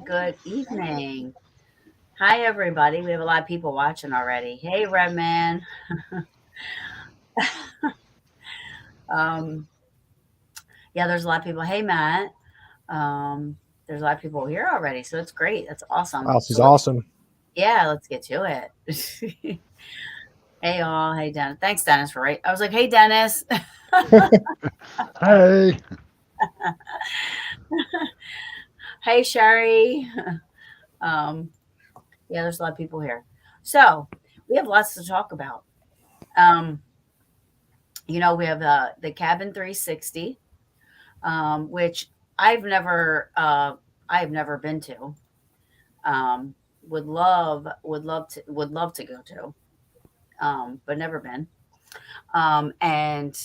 Good evening. Hi, everybody. We have a lot of people watching already. Hey, Redman. um, yeah, there's a lot of people. Hey, Matt. There's a lot of people here already, so it's great. That's awesome. Wow, this is So let's, awesome. yeah, let's get to it. Hey, all. Hey, Dennis. Thanks, Dennis, for right. I was like, hey, Dennis. Hey, Hey, Sherry. Um, yeah, there's a lot of people here. So we have lots to talk about. Um, we have the Cabin 360, which I've never I've never been to. Um, would love to go to, but never been. And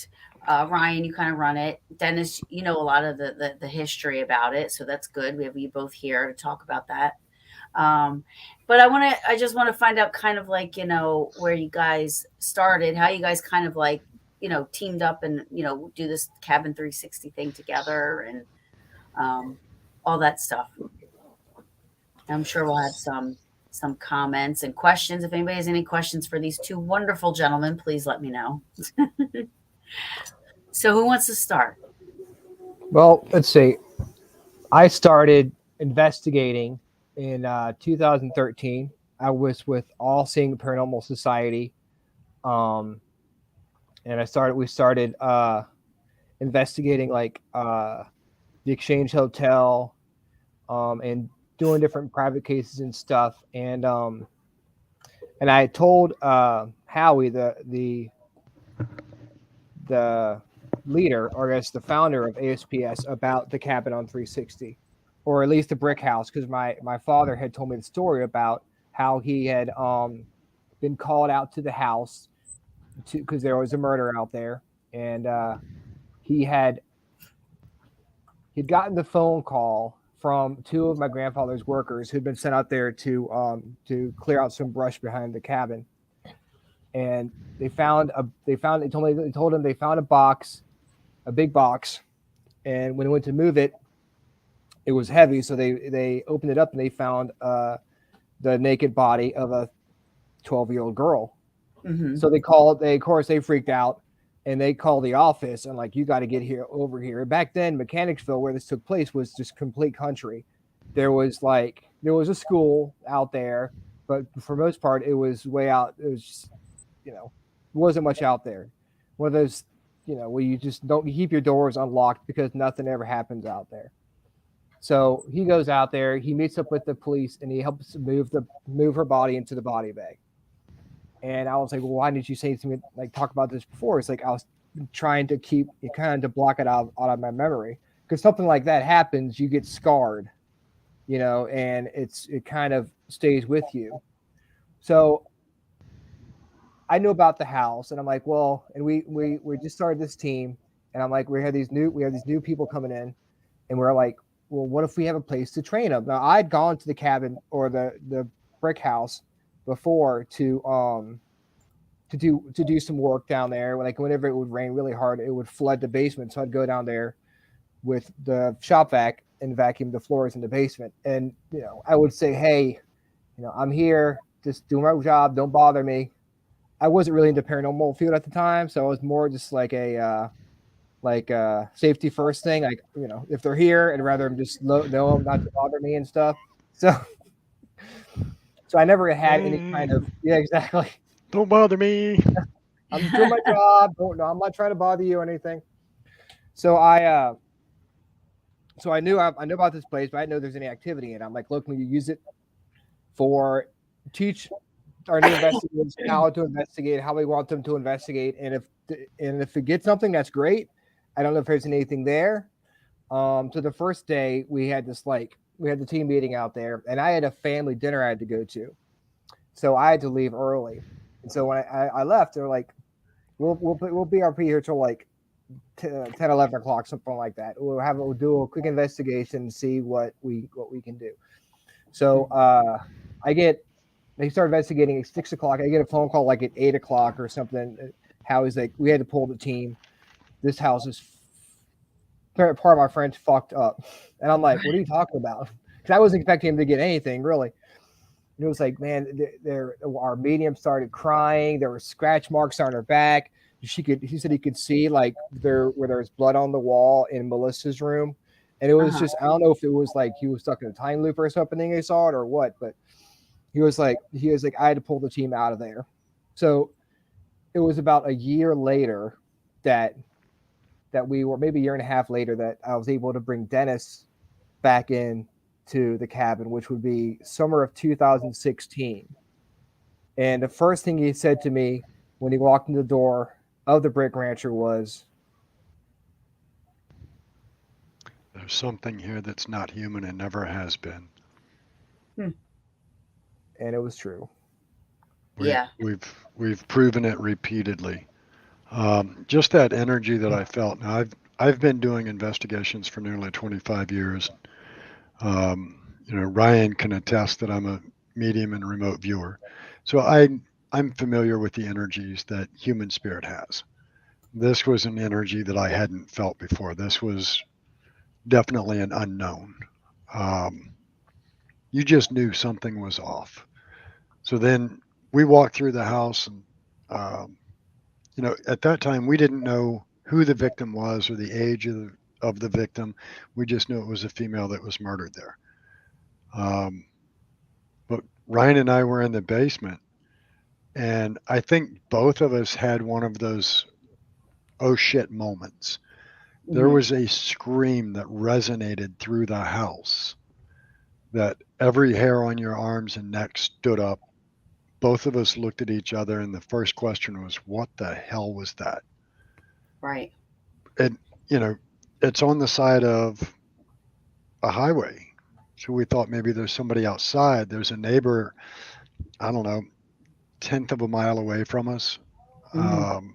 Ryan, you kind of run it. Dennis, you know a lot of the history about it, so that's good. We have you both here to talk about that. Um, but I just want to find out kind of like, where you guys started, how you guys kind of like, teamed up and, do this Cabin 360 thing together and um, all that stuff. I'm sure we'll have some comments and questions. If anybody has any questions for these two wonderful gentlemen, please let me know. So who wants to start? Well, let's see. I started investigating in 2013. I was with All Seeing Paranormal Society, um, and we started investigating like the Exchange Hotel, and doing different private cases and stuff. And I told Howie, the leader, or I guess the founder of ASPS, about the cabin on 360, or at least the brick house, because my father had told me the story about how he had been called out to the house because there was a murder out there, and he had he'd gotten the phone call from two of my grandfather's workers who'd been sent out there to clear out some brush behind the cabin, and they told him they found a big box, and when they went to move it, it was heavy, so they opened it up and they found the naked body of a 12-year-old girl. Mm-hmm. So of course they freaked out, and they called the office and like, you got to get over here. And back then, Mechanicsville, where this took place, was just complete country. There was a school out there, but for most part it was way out. It was just, wasn't much out there. One of those, where you just don't keep your doors unlocked because nothing ever happens out there. So he goes out there, he meets up with the police, and he helps move her body into the body bag. And I was like, well, why didn't you say to me, like, talk about this before? It's like I was trying to keep it, kind of to block it out of my memory, because something like that happens, you get scarred, and it kind of stays with you. So I knew about the house, and I'm like, well, and we just started this team, and I'm like, we have these new people coming in, and we're like, well, what if we have a place to train them? Now, I'd gone to the cabin or the brick house before to do some work down there. Like whenever it would rain really hard, it would flood the basement. So I'd go down there with the shop vac and vacuum the floors in the basement. And I would say, hey, I'm here, just doing my job. Don't bother me. I wasn't really into paranormal field at the time, so I was more just like a safety first thing. Like if they're here, I'd rather them just know not to bother me and stuff. So so I never had any kind of yeah, exactly. Don't bother me. I'm just doing my job. Don't no, I'm not trying to bother you or anything. So I knew I knew about this place, but I didn't know there's any activity in it. I'm like, look, when you use it for teach our new investigators how to investigate, how we want them to investigate, and if we get something, that's great. I don't know if there's anything there. So the first day we had this like we had the team meeting out there, and I had a family dinner I had to go to, so I had to leave early. And so when I left, they're like, we'll be RP here till like 10, 11 o'clock, something like that. We'll do a quick investigation and see what we can do. So I get they start investigating at 6 o'clock. I get a phone call like at 8 o'clock or something. How he's like, we had to pull the team. This house is part of my friends fucked up, and I'm like, what are you talking about? Because I wasn't expecting him to get anything really. And it was like, man, our medium started crying. There were scratch marks on her back. He said he could see like where there was blood on the wall in Melissa's room, and it was Uh-huh. just I don't know if it was like he was stuck in a time loop or something. They saw it or what, but he was like I had to pull the team out of there. So it was about a year later that we were maybe a year and a half later that I was able to bring Dennis back in to the cabin, which would be summer of 2016. And the first thing he said to me when he walked in the door of the Brick Rancher was, There's something here that's not human and never has been. Hmm. and it was true. We, Yeah. we've proven it repeatedly. Just that energy that I felt. Now I've been doing investigations for nearly 25 years. Ryan can attest that I'm a medium and remote viewer, so I'm familiar with the energies that human spirit has. This was an energy that I hadn't felt before. This was definitely an unknown. Um, you just knew something was off. So then we walked through the house, and um, at that time we didn't know who the victim was or the age of the victim. We just knew it was a female that was murdered there. Um, but Ryan and I were in the basement, and I think both of us had one of those oh shit moments. There Hmm. was a scream that resonated through the house that every hair on your arms and neck stood up. Both of us looked at each other, and the first question was, what the hell was that? Right. And, you know, it's on the side of a highway. So we thought maybe there's somebody outside. There's a neighbor, I don't know, tenth of a mile away from us. Hmm. Um,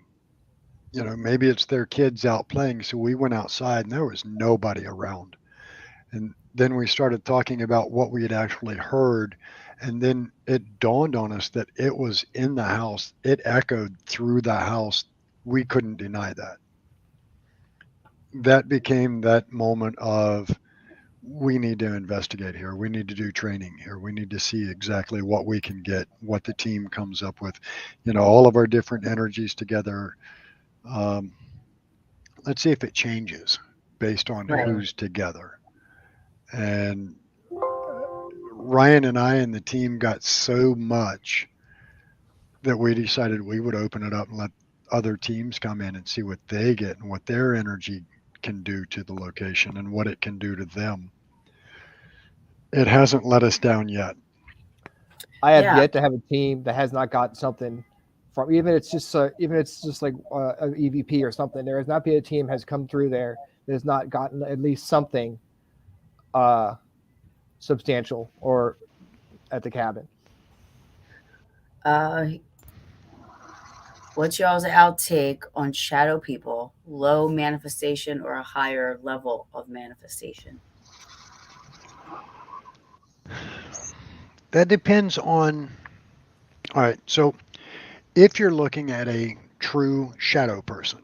maybe it's their kids out playing. So we went outside and there was nobody around. And then we started talking about what we had actually heard. And then it dawned on us that it was in the house. It echoed through the house. We couldn't deny that. That became that moment of we need to investigate here. We need to do training here. We need to see exactly what we can get, what the team comes up with, all of our different energies together. Um, let's see if it changes based on Right. who's together. And Ryan and I and the team got so much that we decided we would open it up and let other teams come in and see what they get and what their energy can do to the location and what it can do to them. It hasn't let us down yet. I have Yeah. yet to have a team that has not gotten something from even it's just like an EVP or something. There has not been a team has come through there that has not gotten at least something uh, substantial or at the cabin. Uh, what's y'all's outtake on shadow people? Low manifestation or a higher level of manifestation? That depends on. All right. So if you're looking at a true shadow person,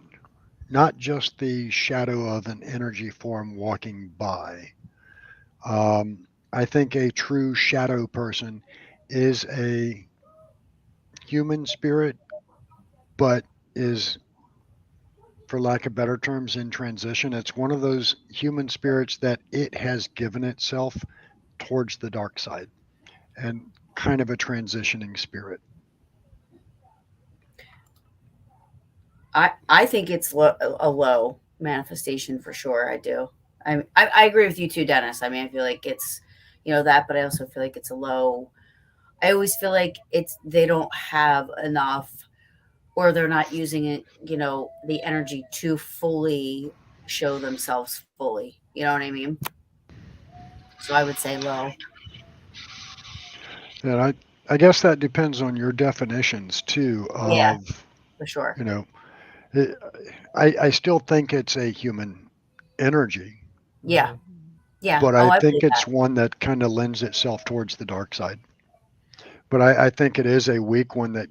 not just the shadow of an energy form walking by, I think a true shadow person is a human spirit, but is, for lack of better terms, in transition. It's one of those human spirits that it has given itself towards the dark side and kind of a transitioning spirit. I think it's a low manifestation for sure. I do. I agree with you too, Dennis. I mean, I feel like it's that, but I also feel like it's a low. I always feel like they don't have enough, or they're not using it. The energy to fully show themselves fully. You know what I mean? So I would say low. And I guess that depends on your definitions too Yeah, of, for sure. you know, it, I still think it's a human energy, Yeah, Mhm. yeah. but Oh, I I think believe that. it's one that kind of lends itself towards the dark side. But I think it is a weak one that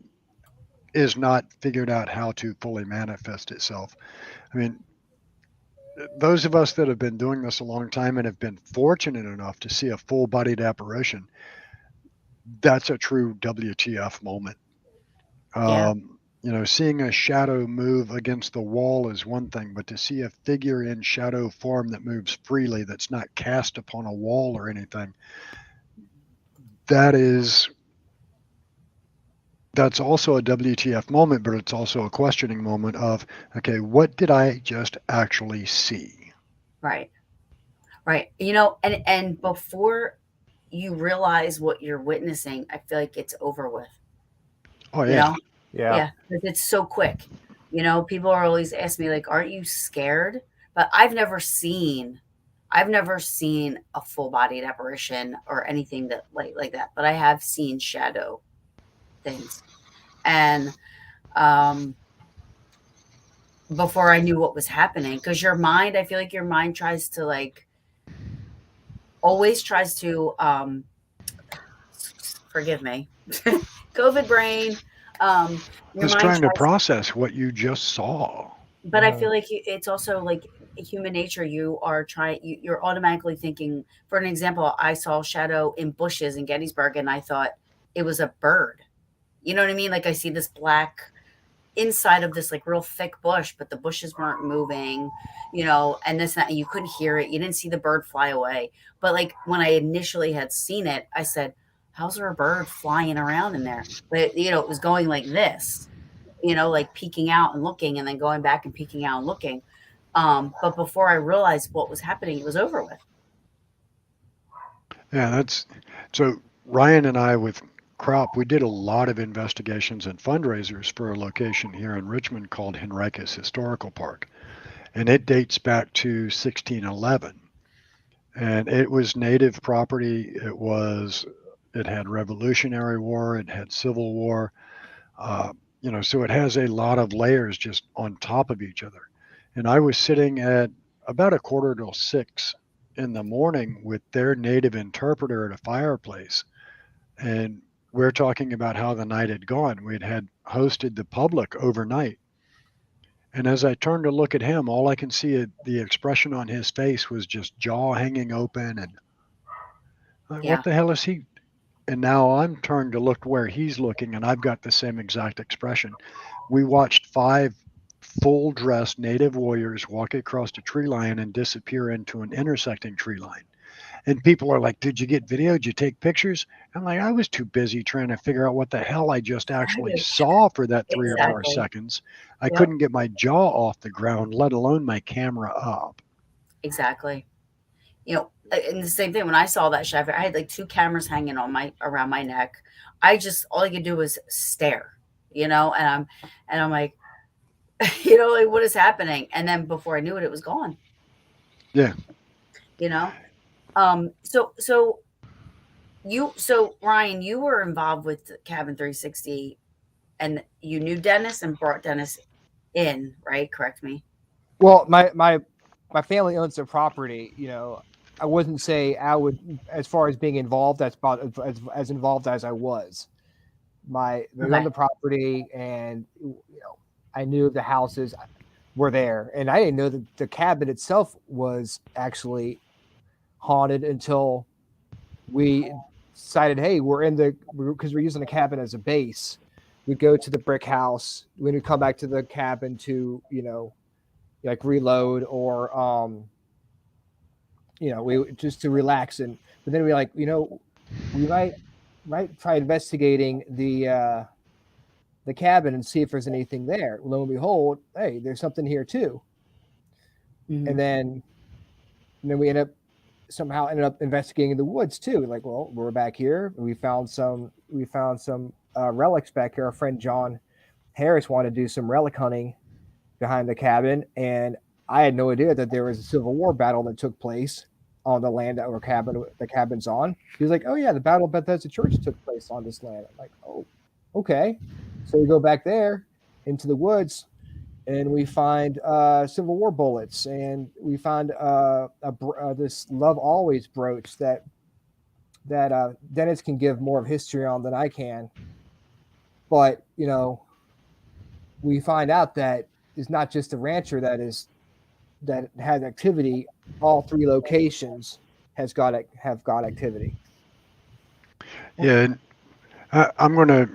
is not figured out how to fully manifest itself. I mean, those of us that have been doing this a long time and have been fortunate enough to see a full bodied apparition, that's a true WTF moment. Yeah, Seeing a shadow move against the wall is one thing, but to see a figure in shadow form that moves freely, that's not cast upon a wall or anything, that is that's also a WTF moment, but it's also a questioning moment of, okay, what did I just actually see? right. Right. And before you realize what you're witnessing, I feel like it's over with, Oh you yeah. know? Yeah. Yeah, 'cause it's so quick. People are always asking me like, "Aren't you scared?" But I've never seen a full-bodied apparition or anything that like that, but I have seen shadow things. And um before I knew what was happening, because I feel like your mind tries to like always tries to forgive me, COVID brain. Your Just mind trying to tries, process what you just saw. but I Mhm. feel like it's also like human nature. You're automatically thinking. For an example, I saw shadow in bushes in Gettysburg, and I thought it was a bird. You know what I mean? Like I see this black inside of this like real thick bush, but the bushes weren't moving, and this and that, and you couldn't hear it. You didn't see the bird fly away. But like when I initially had seen it, I said, how's there a bird flying around in there? But it was going like this, like peeking out and looking and then going back and peeking out and looking. But before I realized what was happening, it was over with. Yeah, that's so. Ryan and I with Crop, we did a lot of investigations and fundraisers for a location here in Richmond called Henricus Historical Park, and it dates back to 1611. And it was native property. It had Revolutionary War, it had Civil War, so it has a lot of layers just on top of each other. And I was sitting at about a quarter till 6 in the morning with their native interpreter at a fireplace, and we're talking about how the night had gone. We'd had hosted the public overnight. And as I turned to look at him, all I can see the expression on his face was just jaw hanging open and what Yeah. the hell is he? And now I'm turned to look where he's looking, and I've got the same exact expression. We watched 5 full dressed native warriors walk across a tree line and disappear into an intersecting tree line. And people are like, "Did you get video? Did you take pictures?" I'm like, I was too busy trying to figure out what the hell I just actually Right. saw for that 3 or 4 Exactly. seconds. I Yep. couldn't get my jaw off the ground, let alone my camera up. Exactly. And the same thing when I saw that chef, I had like two cameras hanging on my around my neck. All I could do was stare, and I'm like, like what is happening? And then before I knew it, it was gone. Yeah. You know. So Ryan, you were involved with Cabin 360, and you knew Dennis and brought Dennis in, right? Correct me. Well, my family owns the property. I wouldn't say I would, as far as being involved, that's about as involved as I was. They own Okay. the property, and I knew the houses were there, and I didn't know that the cabin itself was actually haunted until we decided, hey, because we're using the cabin as a base. We go to the brick house. When we come back to the cabin to like reload or we just to relax. But then we like, we might try investigating the cabin and see if there's anything there. Lo and behold, hey, there's something here too. Mhm. And then we somehow ended up investigating the woods too. Like, well, we're back here. We found some relics back here. Our friend John Harris wanted to do some relic hunting behind the cabin, and I had no idea that there was a Civil War battle that took place on the land that the cabin's on. He was like, "Oh yeah, the Battle of Bethesda Church took place on this land." I'm like, "Oh, okay." So we go back there into the woods, and we find Civil War bullets, and we find this Love Always brooch that Dennis can give more of history on than I can. But we find out that it's not just the rancher that has activity. All three locations have got activity. Yeah, and I'm going to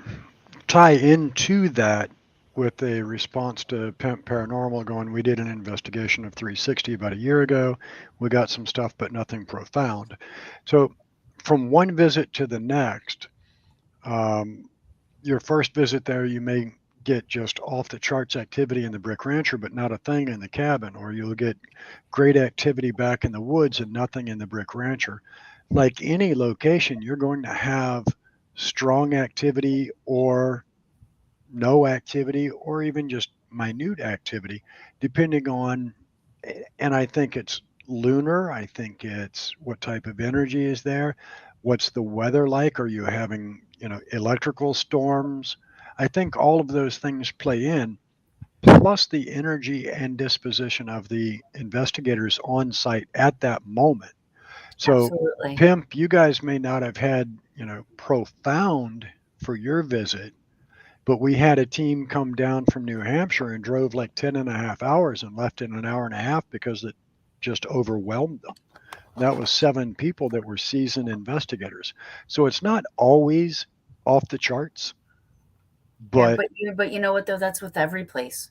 tie into that with a response to Pimp Paranormal going, we did an investigation of 360 about a year ago. We got some stuff, but nothing profound. So from one visit to the next, your first visit there, you may get just off the charts activity in the Brick Rancher, but not a thing in the cabin, or you'll get great activity back in the woods and nothing in the Brick Rancher. Like any location, you're going to have strong activity or no activity or even just minute activity, depending on, and I think it's lunar. I think it's what type of energy is there. What's the weather like? Are you having, electrical storms? I think all of those things play in, plus the energy and disposition of the investigators on site at that moment. So, Absolutely. Pimp, you guys may not have had, profound for your visit, but we had a team come down from New Hampshire and drove like 10 and a half hours and left in an hour and a half because it just overwhelmed them. That was 7 people that were seasoned investigators. So it's not always off the charts, Yeah, but but you know what though? That's with every place.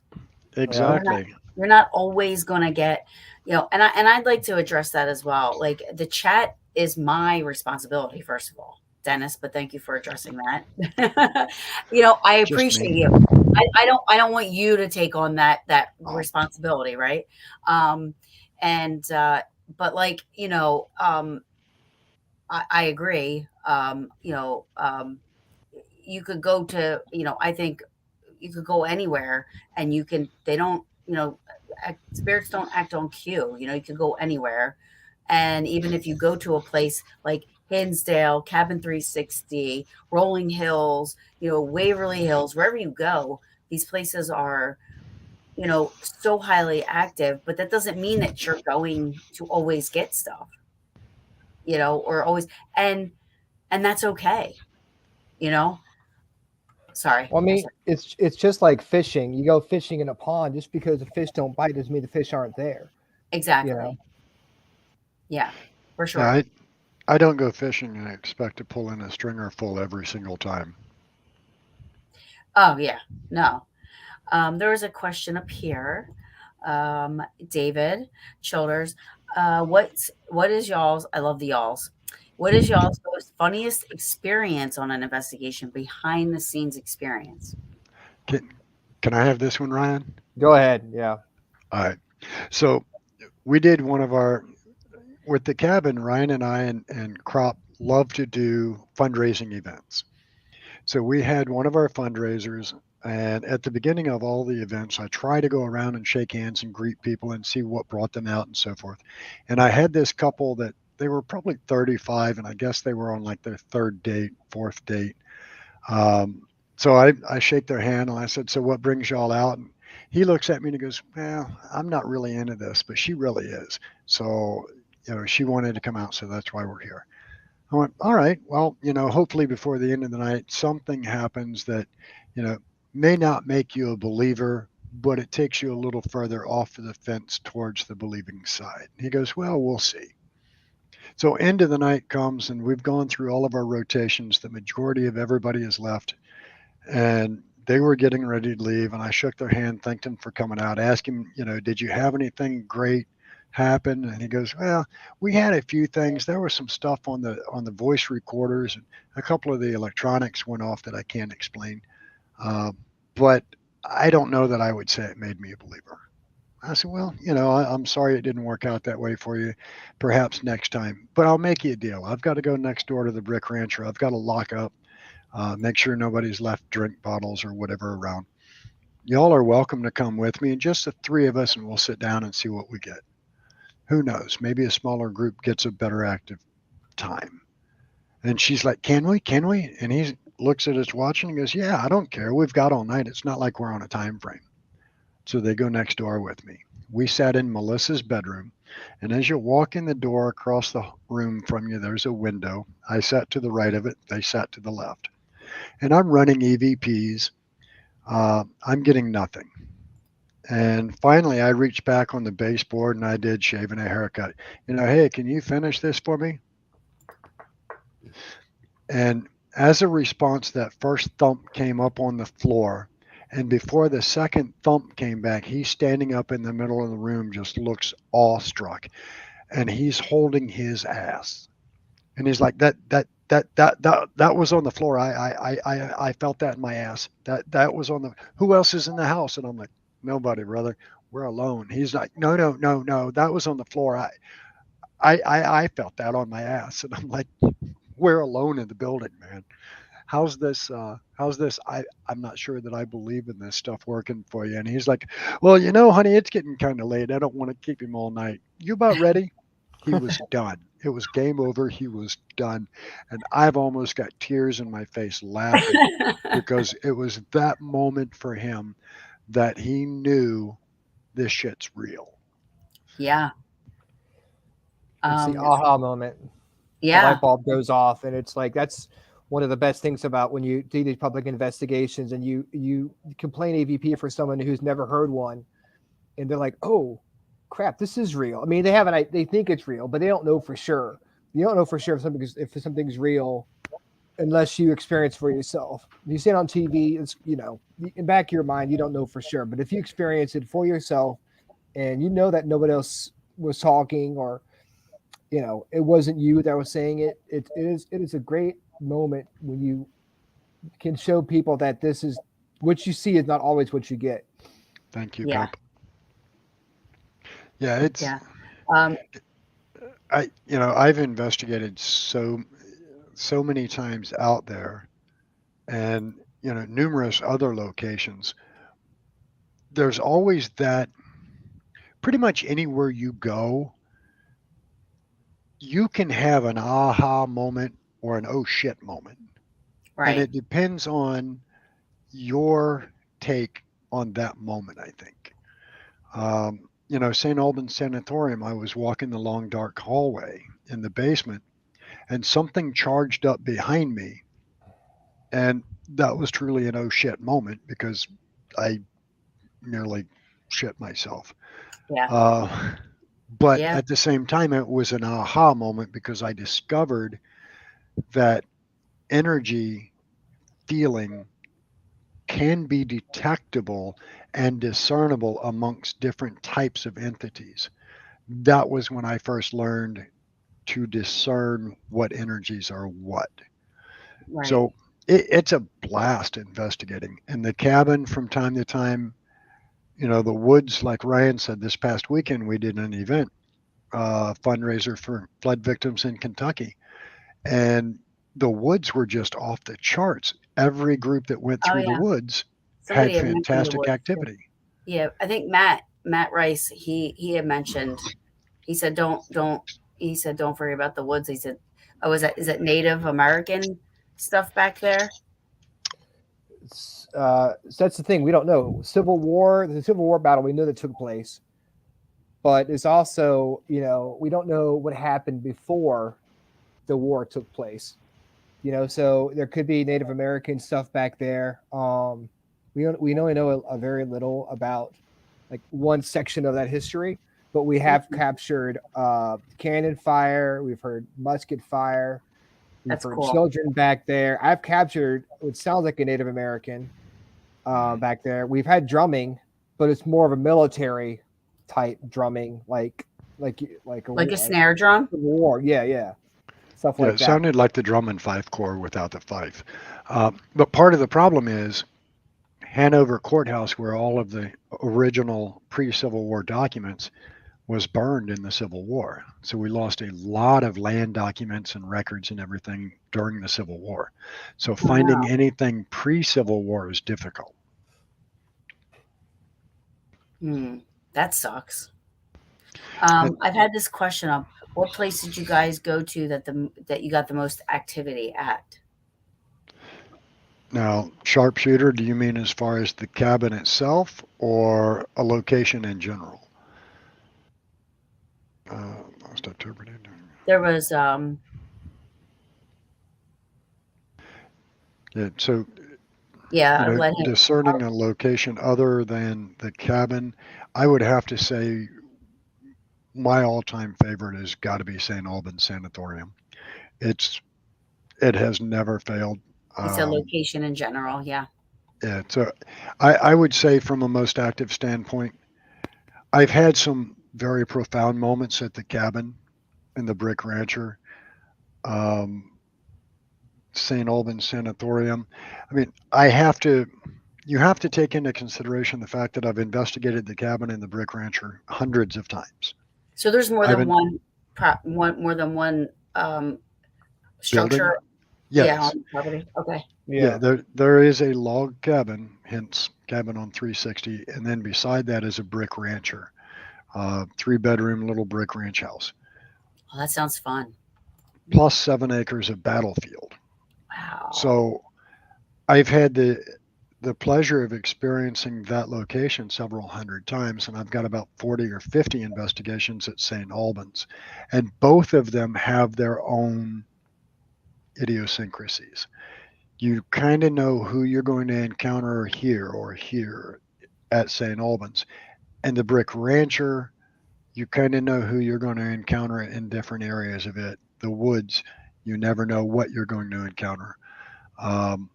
Yeah. exactly. You're not always gonna get, and I'd like to address that as well. Like the chat is my responsibility, first of all, Dennis. But thank you for addressing that. I Just appreciate me. you. I don't want you to take on that Oh, responsibility, right? Um, and but like I agree. You could go to, I think you could go anywhere and they don't, spirits don't act on cue. You could go anywhere. And even if you go to a place like Hinsdale, Cabin 360, Rolling Hills, Waverly Hills, wherever you go, these places are, so highly active, but that doesn't mean that you're going to always get stuff, or always, and, and that's okay, you know? Sorry. Well, I mean, it's just like fishing. You go fishing in a pond. Just because the fish don't bite doesn't mean the fish aren't there. You know. Exactly. Yeah, for yeah, sure. I don't go fishing and expect to pull in a stringer full every single time. Oh, yeah. No. There was a question up here. David Childers, what is y'all's? I love the y'all's. What is y'all's most funniest experience on an investigation, behind the scenes experience? Can, can I have this one, Ryan? Go ahead. Yeah. All right. So we did one of our, with the cabin, Ryan and I and Crop love to do fundraising events. So we had one of our fundraisers, and at the beginning of all the events, I try to go around and shake hands and greet people and see what brought them out and so forth. And I had this couple that they were probably 35, and I guess they were on like their third date, fourth date. So I shake their hand and I said, "So what brings y'all out?" And he looks at me and he goes, "Well, I'm not really into this, but she really is. So, she wanted to come out, so that's why we're here." I went, "All right, well, hopefully before the end of the night, something happens that, you know, may not make you a believer, but it takes you a little further off of the fence towards the believing side." He goes, "Well, we'll see." So end of the night comes and we've gone through all of our rotations. The majority of everybody is left and they were getting ready to leave. And I shook their hand, thanked them for coming out, asked him, "Did you have anything great happened? And he goes, well, we had a few things. There was some stuff on the voice recorders, and a couple of the electronics went off that I can't explain. Uh, but I don't know that I would say it made me a believer. I said, well, I'm sorry it didn't work out that way for you. Perhaps next time. But I'll make you a deal. I've got to go next door to the brick rancher. I've got to lock up, make sure nobody's left drink bottles or whatever around. Y'all are welcome to come with me, and just the three of us, and we'll sit down and see what we get. Who knows? Maybe a smaller group gets a better active time. And she's like, can we? Can we? And he looks at his watch and he goes, yeah, I don't care. We've got all night. It's not like we're on a time frame. So they go next door with me. We sat in Melissa's bedroom. And as you walk in the door across the room from you, there's a window. I sat to the right of it. They sat to the left. And I'm running EVPs. I'm getting nothing. And finally, I reached back on the baseboard and I did shaving a haircut. Hey, can you finish this for me? And as a response, that first thump came up on the floor. And before the second thump came back, he's standing up in the middle of the room, just looks awestruck. And he's holding his ass. And he's like, that was on the floor. I felt that in my ass. That was on the, who else is in the house? And I'm like, nobody, brother. We're alone. He's like, no. That was on the floor. I felt that on my ass. And I'm like, we're alone in the building, man. How's this? I'm not sure that I believe in this stuff working for you. And he's like, well, honey, it's getting kind of late. I don't want to keep him all night. You about ready? He was done. It was game over. He was done. And I've almost got tears in my face laughing because it was that moment for him that he knew this shit's real. Yeah. It's the aha moment. Yeah. The light bulb goes off, and it's like that's one of the best things about when you do these public investigations and you complain AVP for someone who's never heard one, and they're like, oh crap, this is real. I mean, they think it's real, but they don't know for sure. You don't know for sure if something's real unless you experience for yourself. If you see it on TV, it's in back of your mind, you don't know for sure. But if you experience it for yourself, and that nobody else was talking, or it wasn't you that was saying it, it is a great moment when you can show people that this is what you see is not always what you get. Thank you, Yeah. Pep. Yeah, it's I've investigated so many times out there, and numerous other locations. There's always that. Pretty much anywhere you go, you can have an aha moment or an oh shit moment. Right. And it depends on your take on that moment, I think. St. Albans Sanatorium, I was walking the long, dark hallway in the basement, and something charged up behind me. And that was truly an oh shit moment because I nearly shit myself. Yeah. But Yeah. at the same time, it was an aha moment because I discovered that energy feeling can be detectable and discernible amongst different types of entities. That was when I first learned to discern what energies are what. Right. So it's a blast investigating. In the cabin, from time to time, the woods, like Ryan said, this past weekend, we did an event, fundraiser for flood victims in Kentucky. And the woods were just off the charts. Every group that went through the woods Somebody had had mentioned the fantastic woods. activity. Yeah, I think Matt Rice, he had mentioned, he said don't worry about the woods. He said, oh, is it Native American stuff back there? So that's the thing, we don't know. The Civil War battle, we know that took place, but it's also we don't know what happened before the war took place. So there could be Native American stuff back there. We only know a very little about like one section of that history, but we have captured cannon fire. We've heard musket fire. We've heard children back there. I've captured what sounds like a Native American back there. We've had drumming, but it's more of a military type drumming, like like Like a snare drum. war. Yeah, stuff Yeah, like it that. sounded like the drum and fife corps without the fife. But part of the problem is Hanover Courthouse, where all of the original pre-Civil War documents was burned in the Civil War. So we lost a lot of land documents and records and everything during the Civil War. So finding Wow. anything pre-Civil War is difficult. That sucks. And I've had this question up. What place did you guys go to that you got the most activity at? now, sharpshooter, do you mean as far as the cabin itself or a location in general? Last October. There was Yeah, so yeah, let him. discerning a location other than the cabin, I would have to say my all-time favorite has got to be St. Albans Sanatorium. It's it has never failed. It's a Um, location in general, yeah. yeah, so I would say from a most active standpoint, I've had some very profound moments at the cabin in the Brick Rancher, um, St. Albans Sanatorium. I mean, you have to take into consideration the fact that I've investigated the cabin in the Brick Rancher hundreds of times. So there's more I've than been one building. structure, yeah, on Yes. the property. Okay. Yeah, Yeah. there is a log cabin, hence cabin on 360, and then beside that is a brick rancher, 3 bedroom little brick ranch house, Oh, that sounds fun. plus 7 acres of battlefield. Wow. So I've had the pleasure of experiencing that location several hundred times, and I've got about 40 or 50 investigations at St. Albans, and both of them have their own idiosyncrasies. You kind of know who you're going to encounter here or here at St. Albans. And the Brick Rancher, you kind of know who you're going to encounter in different areas of it. The woods, you never know what you're going to encounter. Um,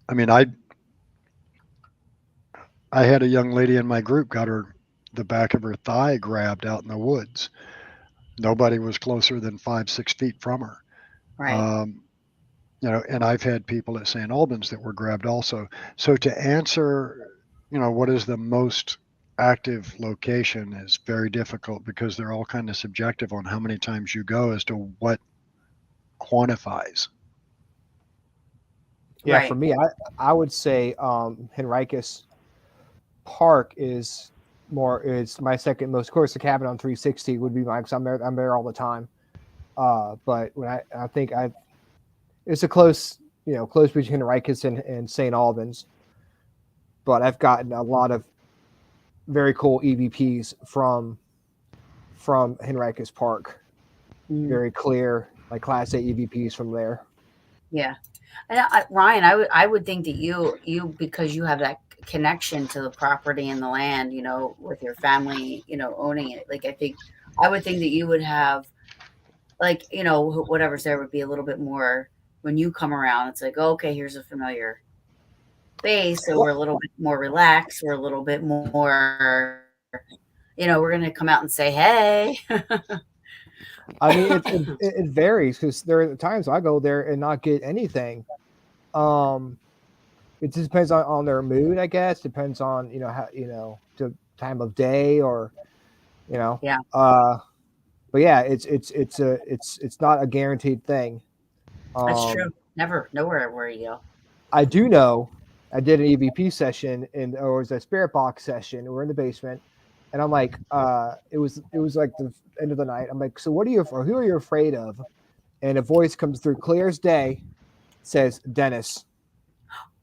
I mean, I had a young lady in my group got the back of her thigh grabbed out in the woods. Nobody was closer than 5, 6 feet from her. Right. Um, and I've had people at St. Albans that were grabbed also. So to answer, what is the most active location is very difficult because they're all kind of subjective on how many times you go as to what quantifies. Yeah, for Right. me, I would say Henricus Park is my second most. Of course, the cabin on 360 would be mine because I'm there all the time. But when I think it's a close between Henricus and St. Albans. But I've gotten a lot of very cool EVPs from Henricus Park. Mhm. Very clear, like Class A EVPs from there. Yeah. And Ryan, I would think that you because you have that connection to the property and the land, with your family, owning it. Like I would think that you would have like, whatever's there would be a little bit more when you come around. It's like, oh, okay, here's a familiar face, so we're a little bit more relaxed. We're a little bit more, we're gonna come out and say, hey. I mean, it varies because there are times I go there and not get anything. Um, it just depends on their mood, I guess. Depends on how the time of day or you know. Yeah, But yeah, it's not a guaranteed thing. that's true. Um, Never, nowhere where you go. I do know I did an EVP session or it was a spirit box session. We're in the basement, and I'm like, it was like the end of the night. I'm like, so who are you afraid of? And a voice comes through clear as day, says Dennis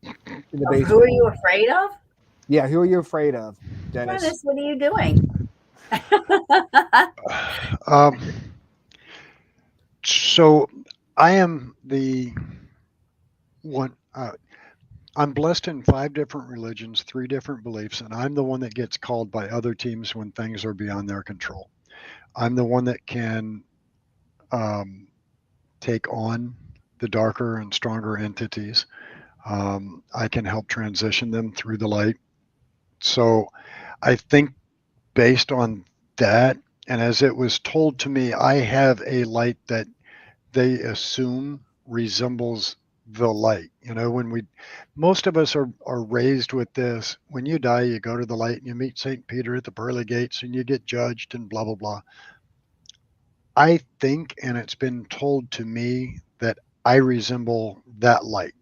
in the Who are basement. you afraid of? Yeah, who are you afraid of? Dennis. Dennis, what are you doing? Um, so I am the one. I'm blessed in 5 different religions, 3 different beliefs, and I'm the one that gets called by other teams when things are beyond their control. I'm the one that can um, take on the darker and stronger entities. I can help transition them through the light. So I think based on that, And as it was told to me, I have a light that they assume resembles the light. Most of us are raised with this. When you die, you go to the light and you meet St. Peter at the pearly gates and you get judged and blah, blah, blah. I think, and it's been told to me, that I resemble that light.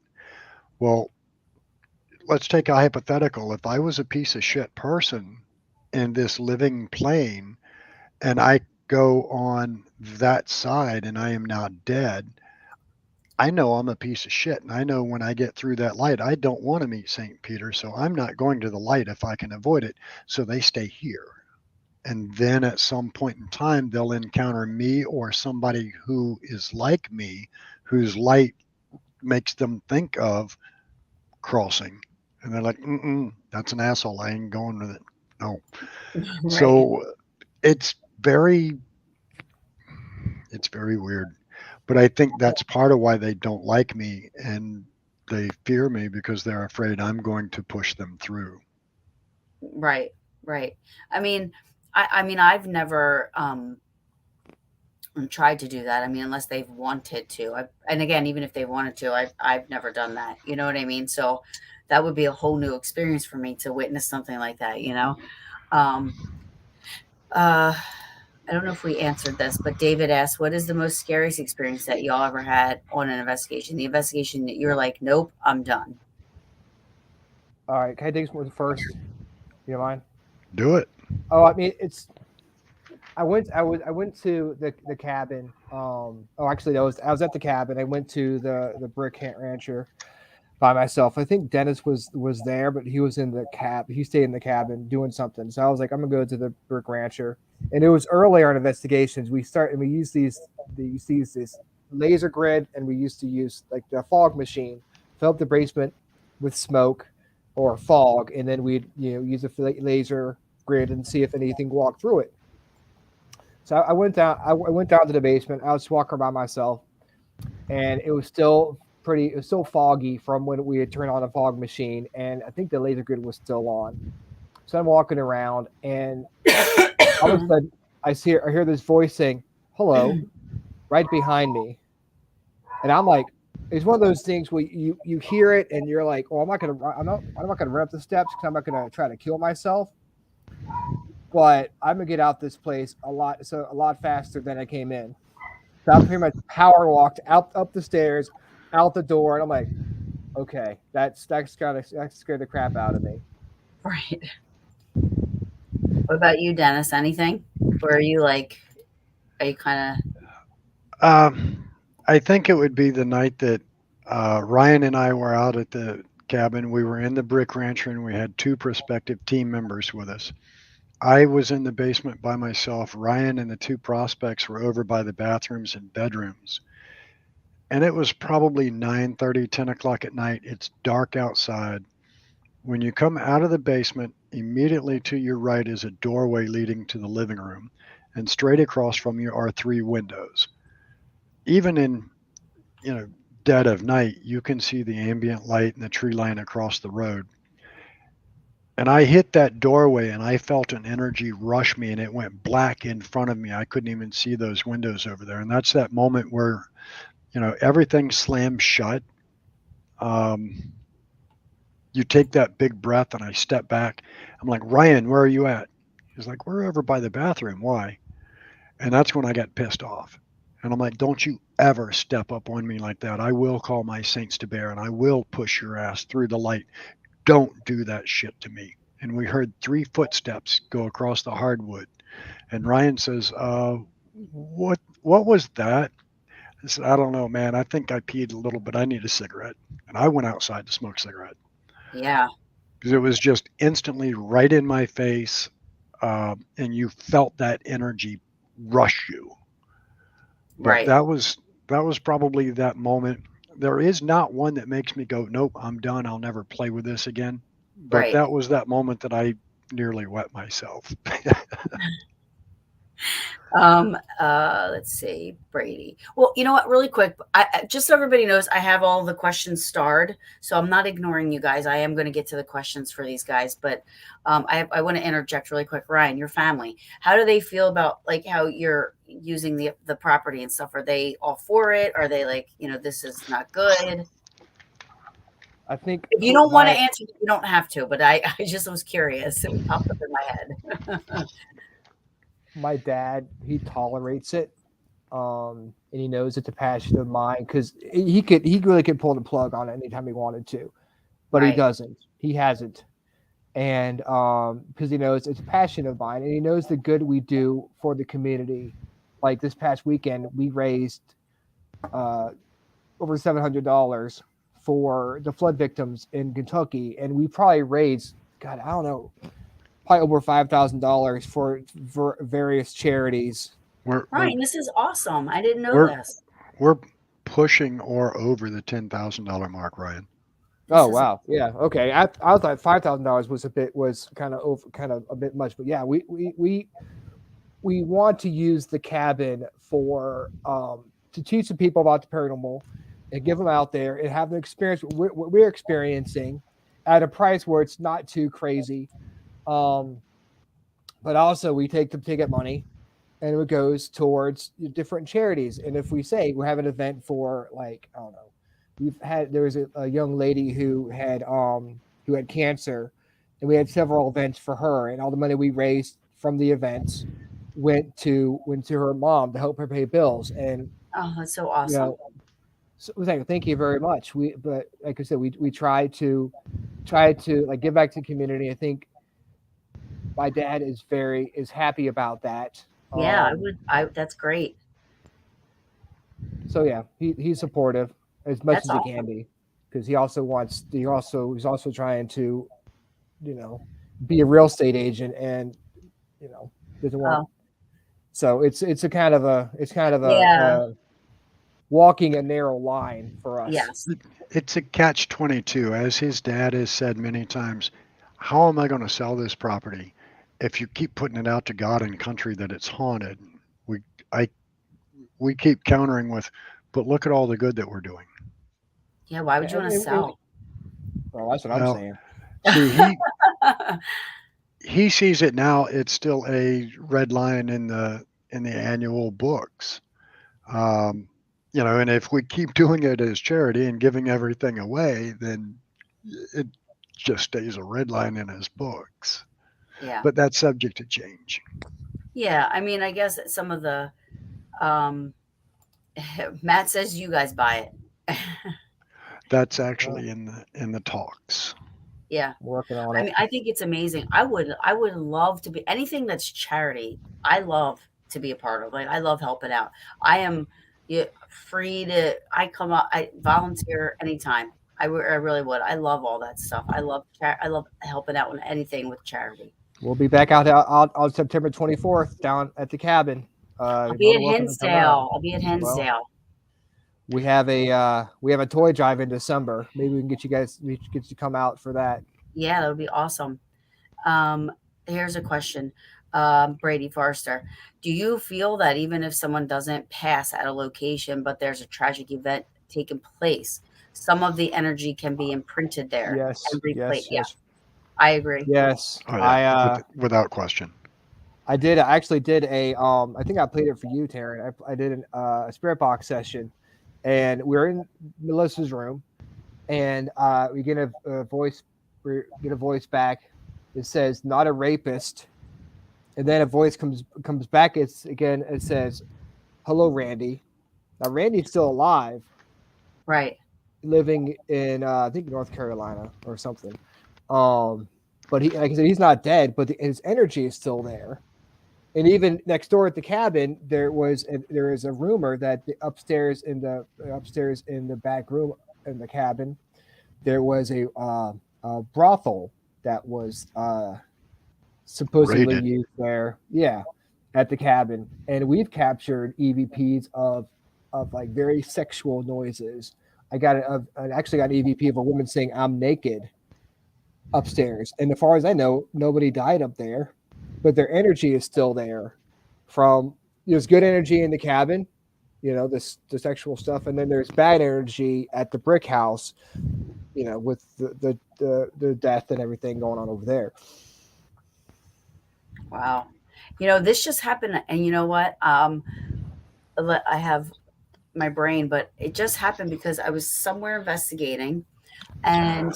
Well, let's take a hypothetical. If I was a piece of shit person in this living plane and I go on that side and I am now dead, I know I'm a piece of shit. And I know when I get through that light, I don't want to meet St. Peter. So I'm not going to the light if I can avoid it. So they stay here. And then at some point in time, they'll encounter me or somebody who is like me, whose light makes them think of crossing. And they're like, that's an asshole. I ain't going with it. No. Right. So it's very weird. But I think that's part of why they don't like me and they fear me because they're afraid I'm going to push them through. Right. Right. I mean, I've never tried to do that. I mean, unless they've wanted to. And again, even if they wanted to, I've never done that. You know what I mean? So that would be a whole new experience for me to witness something like that. Um, uh, I don't know if we answered this, but David asked, "What is the most scariest experience that y'all ever had on an investigation? The investigation that you're like, nope, I'm done." All right, can I take this one first? You don't mind? Do it. Oh, I mean, it's. I went to the cabin. Oh, actually, I was at the cabin. I went to the brick rancher by myself. I think Dennis was there, but he was in the cab. He stayed in the cabin doing something. So I was like, I'm gonna go to the brick rancher. And it was earlier in investigations. We used this laser grid, and we used to use like the fog machine, fill up the basement with smoke or fog, and then we'd use a laser grid and see if anything walked through it. So I went down. I went down to the basement. I was walking by myself, and it was still pretty. It was still foggy from when we had turned on the fog machine, and I think the laser grid was still on. So I'm walking around, and all of a sudden, I hear this voice saying "hello" right behind me, and I'm like, it's one of those things where you hear it, and you're like, "Oh, I'm not gonna run up the steps because I'm not gonna try to kill myself." But I'm gonna get out this place a lot faster than I came in. So I pretty much power walked out up the stairs, out the door, and I'm like, okay, that scared the crap out of me. Right. What about you, Dennis? Anything? Or are you kind Um, I think it would be the night that Ryan and I were out at the cabin. We were in the brick rancher and we had two prospective team members with us. I was in the basement by myself. Ryan and the two prospects were over by the bathrooms and bedrooms. And it was probably 9:30, 10 o'clock at night. It's dark outside. When you come out of the basement, immediately to your right is a doorway leading to the living room. And straight across from you are three windows. Even in, you know, dead of night, you can see the ambient light and the tree line across the road. And I hit that doorway and I felt an energy rush me and it went black in front of me. I couldn't even see those windows over there. And that's that moment where, everything slams shut. Um, you take that big breath and I step back. I'm like, Ryan, where are you at? He's like, we're over by the bathroom. Why? And that's when I got pissed off. And I'm like, don't you ever step up on me like that. I will call my saints to bear and I will push your ass through the light. Don't do that shit to me. And we heard three footsteps go across the hardwood. And Ryan says, what was that? I said, I don't know, man. I think I peed a little bit. I need a cigarette. And I went outside to smoke a cigarette yeah, because it was just instantly right in my face. And you felt that energy rush you. But right, that was probably that moment. There is not one that makes me go, nope, I'm done. I'll never play with this again. But right. that was that moment that I nearly wet myself. Let's see, Brady. Well, you know what? Really quick, just so everybody knows, I have all the questions starred, so I'm not ignoring you guys. I am going to get to the questions for these guys, but I want to interject really quick. Ryan, your family, how do they feel about like how you're using the property and stuff? Are they all for it? Are they like, this is not good? I think If you don't want to my answer, you don't have to. But I just was curious. It popped up in my head. my dad, he tolerates it. And he knows it's a passion of mine because he really could pull the plug on it anytime he wanted to, but he Right. doesn't. He hasn't, and because he knows it's a passion of mine, and he knows the good we do for the community. Like this past weekend, we raised uh, over $700 for the flood victims in Kentucky, and we probably raised, God, I don't know, probably over $5,000 for various charities. We're we're Ryan, this is awesome. I didn't know we're this. we're pushing or over the $10,000 mark, Ryan. This Oh is wow, yeah, okay. I thought $5,000 was kind of over, kind of a bit much, but yeah, we want to use the cabin for to teach the people about the paranormal and give them out there and have them experience what we're experiencing at a price where it's not too crazy. Um, but also we take the ticket money and it goes towards different charities. And if we say we have an event for like I don't know, there was a young lady who had cancer, and we had several events for her, and all the money we raised from the events went to her mom to help her pay bills. And oh, that's so you awesome. know, so thank you very much. But like I said, we try to like give back to the community. I think my dad is happy about that. Yeah, I would. I That's great. So yeah, he's supportive as much That's as he can awesome. be, because he's also trying to you know be a real estate agent, and you know doesn't want. Oh, So it's kind of a yeah. walking a narrow line for us. Yes. It's a catch 22, as his dad has said many times. How am I going to sell this property if you keep putting it out to God and country that it's haunted? We I we keep countering with, but look at all the good that we're doing. Yeah. Why would you want to And sell? well, that's what I'm Well, saying. see, he sees it now. It's still a red line in the annual books. Um, and if we keep doing it as charity and giving everything away, then it just stays a red line in his books. Yeah. But that's subject to change. Yeah. I mean, I guess some of the um, Matt says you guys buy it. That's Well, actually in the talks. Yeah. working on I it. mean, I think it's amazing. I would love to be anything that's charity. I love to be a part of. Like I love helping out. I am free to. I come up. I volunteer anytime. I really would. I love all that stuff. I love helping out with anything with charity. We'll be back out on September 24th down at the cabin. I'll You're be more at than welcome to come out. Hinsdale. I'll be at Well, Hinsdale. we have a toy drive in December. Maybe we can get you to come out for that. Yeah, that would be awesome. Um, Here's a question, Brady Forrester. Do you feel that even if someone doesn't pass at a location, but there's a tragic event taking place, some of the energy can be imprinted there Yes, and replayed? yes, Yeah, yes, I agree. yes. Oh yeah, without question. I actually did I think I played it for you, Taryn. I did a spirit box session, and we are in Melissa's room, and we get a voice back that says not a rapist, and then a voice comes back. It says hello, Randy. Now Randy's still alive, Right. living in I think North Carolina or something. Um, but he, like I said, he's not dead, but his energy is still there. And even next door at the cabin, there is a rumor that upstairs in the back room in the cabin, there was a brothel that was supposedly Rated. used there. Yeah, at the cabin, and we've captured EVPs of like very sexual noises. I actually got an EVP of a woman saying "I'm naked" upstairs, and as far as I know, nobody died up there, but their energy is still there from there's good energy in the cabin, the sexual stuff, and then there's bad energy at the brick house, with the death and everything going on over there. Wow. This just happened, and you know what? I have my brain, but it just happened because I was somewhere investigating, and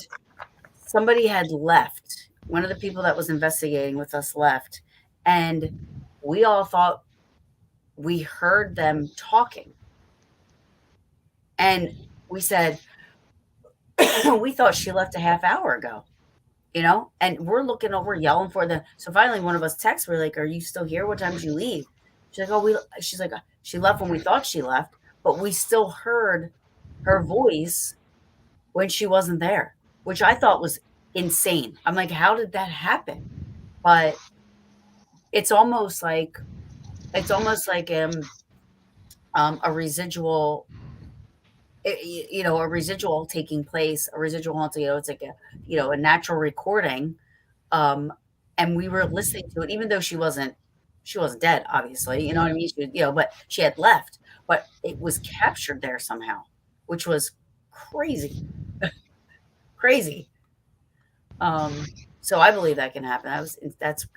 somebody had left. One of the people that was investigating with us left, and we all thought we heard them talking. And we said, we thought she left a half hour ago, and we're looking over, yelling for them. So finally, one of us texts, we're like, "Are you still here? What time did you leave?" She's like, she's like, she left when we thought she left, but we still heard her voice when she wasn't there, which I thought was insane. I'm like, how did that happen? But it's almost like a residual, a residual taking place, a residual haunting. It's like a natural recording, um, and we were listening to it, even though she wasn't dead, obviously. You know what I mean? But she had left, but it was captured there somehow, which was crazy, crazy. So I believe that can happen. That's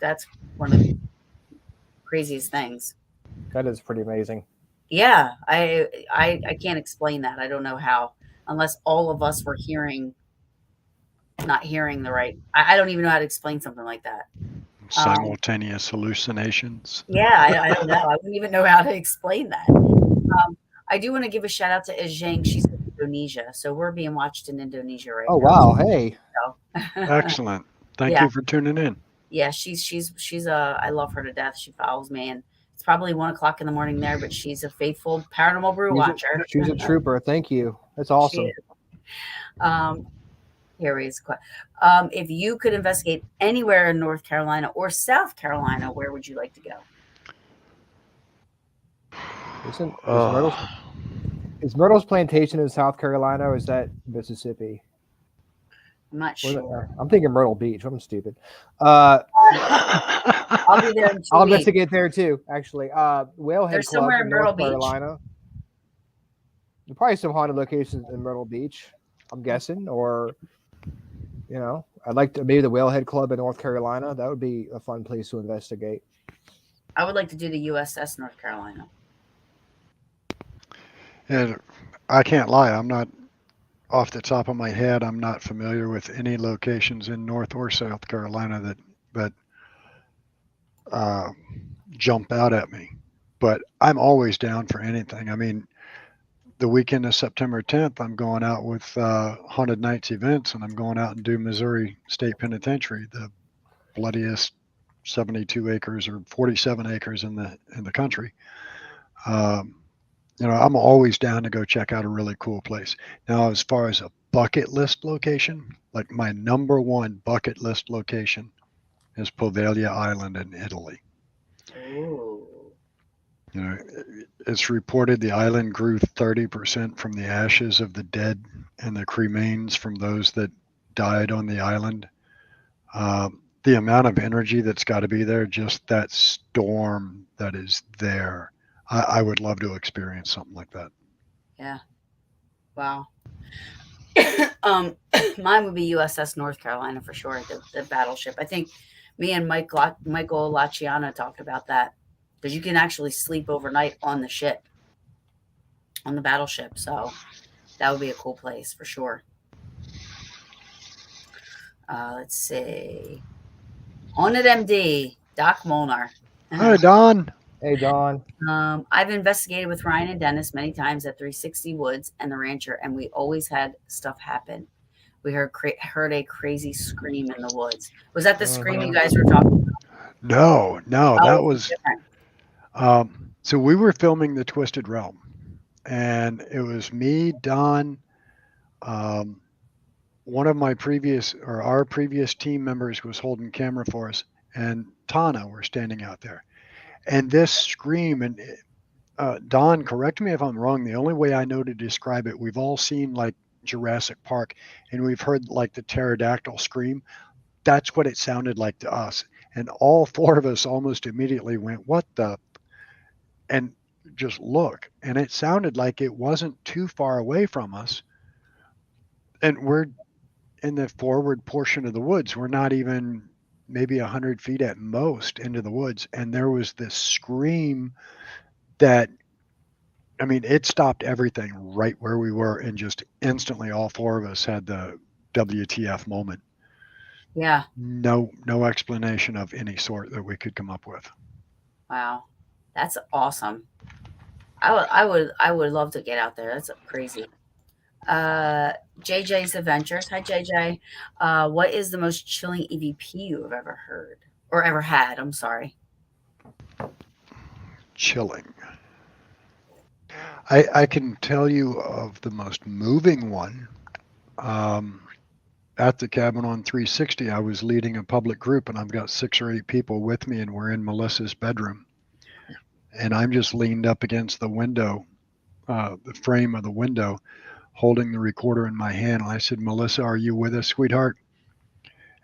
one of the craziest things. That is pretty amazing. Yeah, I can't explain that. I don't know how, unless all of us were not hearing the right. I don't even know how to explain something like that. Simultaneous hallucinations. Yeah, I don't know. I wouldn't even know how to explain that. I do want to give a shout out to Zhang. She's in Indonesia, so we're being watched in Indonesia right Oh now. wow! Hey, So. Excellent. Thank Yeah. you for tuning in. Yeah, she's I love her to death. She follows me, and it's probably 1 o'clock in the morning there, but she's a faithful paranormal brew watcher. she's a trooper. Thank you. That's She awesome. is. Here is if you could investigate anywhere in North Carolina or South Carolina, where would you like to go? Is Myrtle's Plantation in South Carolina, or is that Mississippi? I'm not sure. I'm thinking Myrtle Beach. I'm stupid. I'll be there in 2 I'll weeks. investigate there too. Actually, Whalehead There's Club somewhere in in Myrtle North Beach? Carolina. There's probably some haunted locations in Myrtle Beach. I'm guessing, or I'd like to maybe the Whalehead Club in North Carolina. That would be a fun place to investigate. I would like to do the USS North Carolina. And I can't lie, I'm not off the top of my head. I'm not familiar with any locations in North or South Carolina that jump out at me. But I'm always down for anything. I mean, the weekend of September 10th, I'm going out with Haunted Nights events, and I'm going out and do Missouri State Penitentiary, the bloodiest 72 acres or 47 acres in the country. I'm always down to go check out a really cool place. Now, as far as a bucket list location, like my number one bucket list location is Poveglia Island in Italy. Ooh. It's reported the island grew 30% from the ashes of the dead and the cremains from those that died on the island. The amount of energy that's got to be there, just that storm that is there. I would love to experience something like that. Yeah. Wow. Mine would be USS North Carolina for sure. The battleship. I think me and Michael Laciana talked about that, because you can actually sleep overnight on the ship, on the battleship. So that would be a cool place for sure. Let's see. Haunted MD, Doc Molnar. Hi, Don. Hey, Don. I've investigated with Ryan and Dennis many times at 360 Woods and the Rancher, and we always had stuff happen. We heard a crazy scream in the woods. Was that the scream you guys were talking about? No, that was different. so we were filming The Twisted Realm, and it was me, Don, one of our previous team members was holding camera for us, and Tana were standing out there. And this scream, and Don, correct me if I'm wrong, the only way I know to describe it, we've all seen like Jurassic Park, and we've heard like the pterodactyl scream. That's what it sounded like to us. And all four of us almost immediately went, what the? and just look. And it sounded like it wasn't too far away from us. And we're in the forward portion of the woods. We're not even maybe 100 feet at most into the woods. And there was this scream that, I mean, it stopped everything right where we were. And just instantly, all four of us had the WTF moment. Yeah. No explanation of any sort that we could come up with. Wow. That's awesome. I would love to get out there. That's crazy. JJ's Adventures. Hi, JJ. What is the most chilling EVP you have ever heard or ever had? I'm sorry. Chilling. I can tell you of the most moving one. At the cabin on 360, I was leading a public group, and I've got 6 or 8 people with me, and we're in Melissa's bedroom. And I'm just leaned up against the window, the frame of the window, holding the recorder in my hand. And I said, Melissa, are you with us, sweetheart?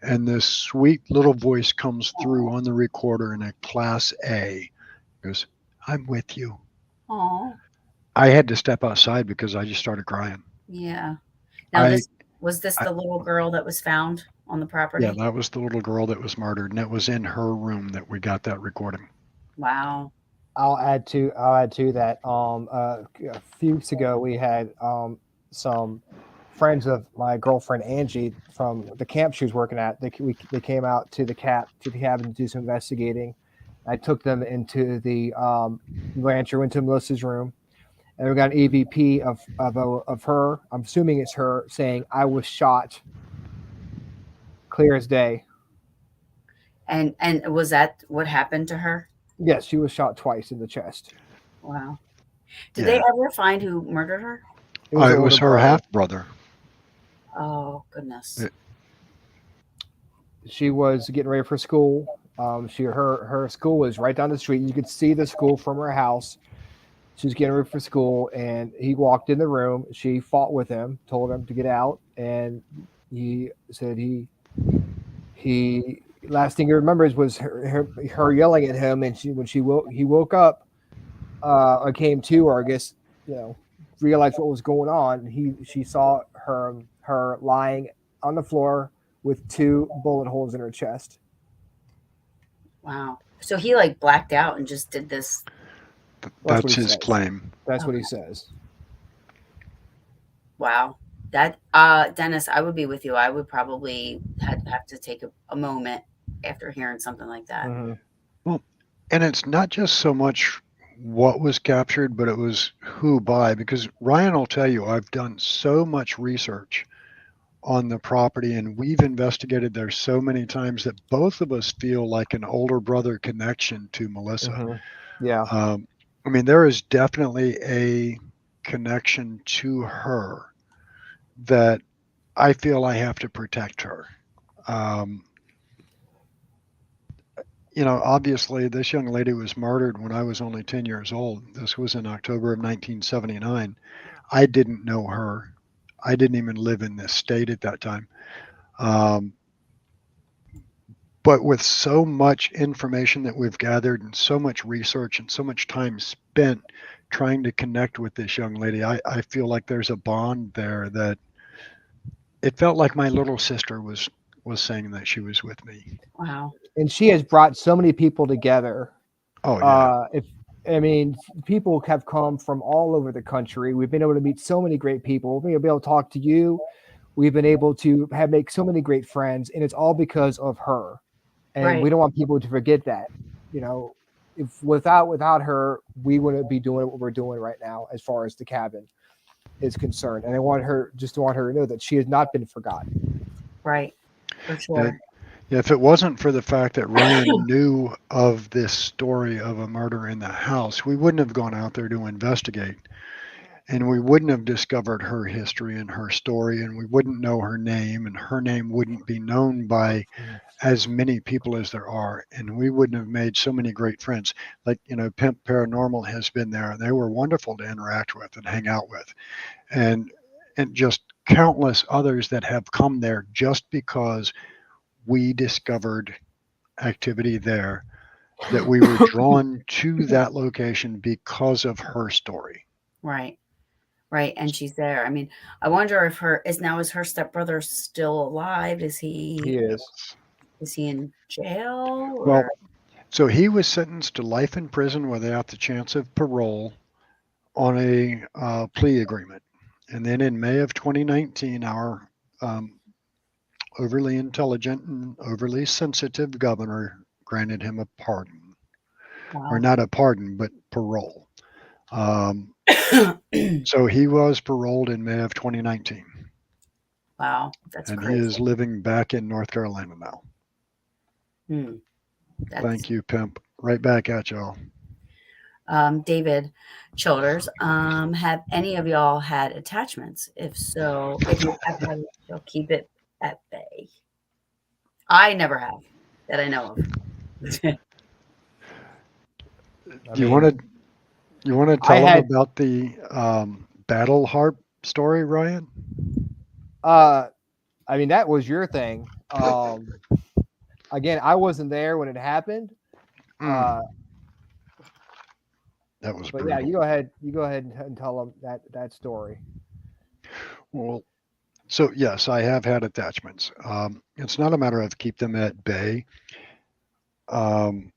And this sweet little voice comes through on the recorder in a Class A. It goes, I'm with you. Oh, I had to step outside because I just started crying. yeah. Now, I, this was this I the little girl that was found on the yeah, property? that was the little girl that was murdered, and it was in her room that we got that recording. Wow. I'll add to that. A few weeks ago, we had some friends of my girlfriend Angie from the camp she was working at. They came out to the cabin to do some investigating. I took them into the rancher, went to Melissa's room, and we got an EVP of her. I'm assuming it's her saying, "I was shot." Clear as day. And was that what happened to her? Yes, she was shot twice in the chest. Wow. Did they Yeah. ever find who murdered her? It was, It an was older her brother. half brother. Oh, goodness. She was getting ready for school. Her school was right down the street. You could see the school from her house. She was getting ready for school, and he walked in the room. She fought with him, told him to get out, and he said he last thing he remembers was her yelling at him. And he woke up, or came to, or I guess realized what was going on. She saw her lying on the floor with 2 bullet holes in her chest. Wow. So he like blacked out and just did this. That's his claim. That's what he says. Wow. That Dennis, I would be with you. I would probably have to take a moment after hearing something like that. Mm-hmm. Well, and it's not just so much what was captured, but it was who by, because Ryan will tell you, I've done so much research on the property, and we've investigated there so many times that both of us feel like an older brother connection to Melissa. Mm-hmm. Yeah. I mean, there is definitely a connection to her that I feel I have to protect her. Obviously, this young lady was murdered when I was only 10 years old. This was in October of 1979. I didn't know her. I didn't even live in this state at that time. But with so much information that we've gathered and so much research and so much time spent trying to connect with this young lady, I feel like there's a bond there that it felt like my little sister was saying that she was with me. Wow. And she has brought so many people together. Oh, yeah. People have come from all over the country. We've been able to meet so many great people. We've been able to talk to you. We've been able to make so many great friends, and it's all because of her. And Right. we don't want people to forget that. If without her, we wouldn't be doing what we're doing right now as far as the cabin is concerned. And I want her to know that she has not been forgotten. Right. For sure. Yeah, if it wasn't for the fact that Ryan knew of this story of a murder in the house, we wouldn't have gone out there to investigate. And we wouldn't have discovered her history and her story, and we wouldn't know her name, and her name wouldn't be known by as many people as there are. And we wouldn't have made so many great friends. Like, Pimp Paranormal has been there, and they were wonderful to interact with and hang out with. And just countless others that have come there just because we discovered activity there that we were drawn to that location because of her story. Right. Right. And she's there. I mean, I wonder if is her stepbrother still alive? He is. Is he in jail Well, or so he was sentenced to life in prison without the chance of parole on a plea agreement. And then in May of 2019, our overly intelligent and overly sensitive governor granted him a pardon, or wow. not a pardon, but parole. So he was paroled in May of 2019, Wow, that's and he crazy. is living back in North Carolina now. Hmm. That's Thank you, pimp. Right back at y'all. David Childers. Have any of y'all had attachments? If so, if you have had it, you'll keep it at bay. I never have that I know of. I You mean, want to I tell them had about the battle harp story, Ryan? uh I mean that was your thing. Again, I wasn't there when it happened. Uh That was but yeah, brutal. you go ahead and tell them that story. Well, so yes, I have had attachments. It's not a matter of keep them at bay. Um,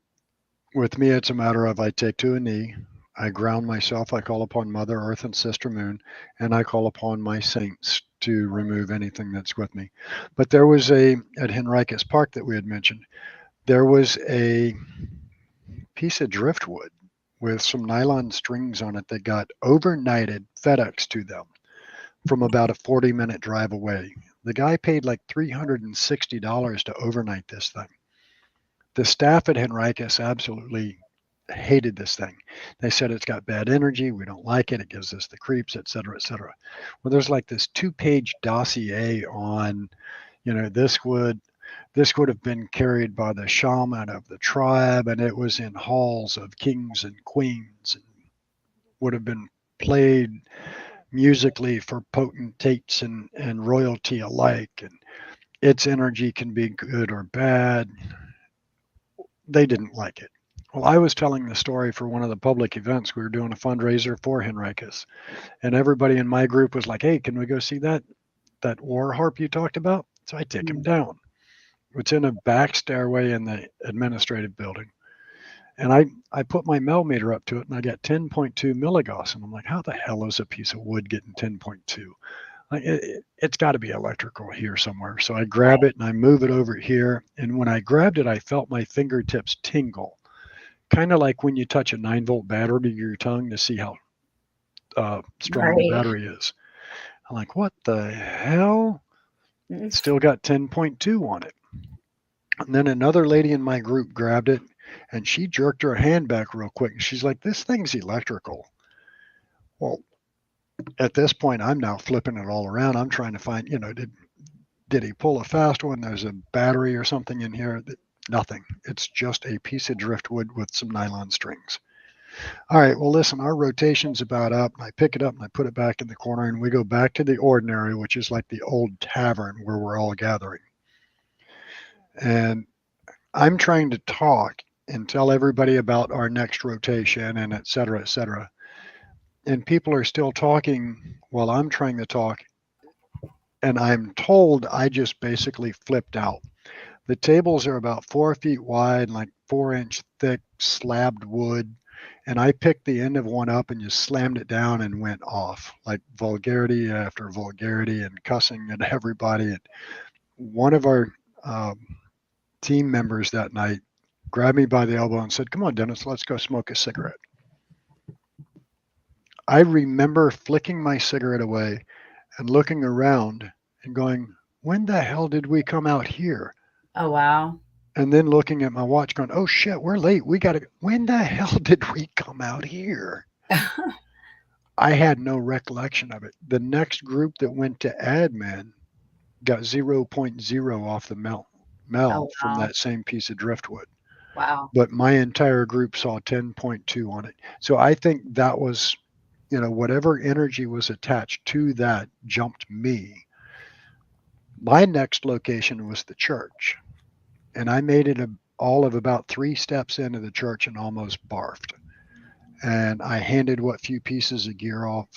with me, it's a matter of I take to a knee, I ground myself, I call upon Mother Earth and Sister Moon, and I call upon my saints to remove anything that's with me. But there was at Henricus Park that we had mentioned, there was a piece of driftwood with some nylon strings on it that got overnighted FedEx to them from about a 40-minute drive away. The guy paid like $360 to overnight this thing. The staff at Henricus absolutely hated this thing. They said it's got bad energy. We don't like it. It gives us the creeps, et cetera, et cetera. Well, there's like this 2-page dossier on, this would have been carried by the shaman of the tribe, and it was in halls of kings and queens, and would have been played musically for potentates and royalty alike. And its energy can be good or bad. They didn't like it. Well, I was telling the story for one of the public events. We were doing a fundraiser for Henricus, and everybody in my group was like, "Hey, can we go see that war harp you talked about?" So I take him Hmm. down. It's in a back stairway in the administrative building. And I put my millimeter up to it and I got 10.2 milligauss. And I'm like, how the hell is a piece of wood getting 10.2? Like, it's got to be electrical here somewhere. So I grab Right. it and I move it over here. And when I grabbed it, I felt my fingertips tingle, kind of like when you touch a 9-volt battery to your tongue to see how strong the Right. battery is. I'm like, what the hell? Mm. Still got 10.2 on it. And then another lady in my group grabbed it and she jerked her hand back real quick. And she's like, this thing's electrical. Well, at this point, I'm now flipping it all around. I'm trying to find, did he pull a fast one? There's a battery or something in here. Nothing. It's just a piece of driftwood with some nylon strings. All right, well, listen, our rotation's about up. And I pick it up and I put it back in the corner, and we go back to the ordinary, which is like the old tavern where we're all gathering. And I'm trying to talk and tell everybody about our next rotation and et cetera, et cetera. And people are still talking while I'm trying to talk. And I'm told I just basically flipped out. The tables are about 4 feet wide, like 4-inch thick slabbed wood. And I picked the end of one up and just slammed it down and went off, like vulgarity after vulgarity and cussing at everybody. And one of our um, team members that night grabbed me by the elbow and said, "Come on, Dennis, let's go smoke a cigarette." I remember flicking my cigarette away and looking around and going, when the hell did we come out here? Oh wow. And then looking at my watch going, oh shit, we're late. We got to, when the hell did we come out here? I had no recollection of it. The next group that went to admin got zero point 0.0 off the Oh mel from wow. that same piece of driftwood. Wow. But my entire group saw 10.2 on it. So I think that was, whatever energy was attached to that jumped me. My next location was the church, and I made it all of about 3 steps into the church and almost barfed. And I handed what few pieces of gear off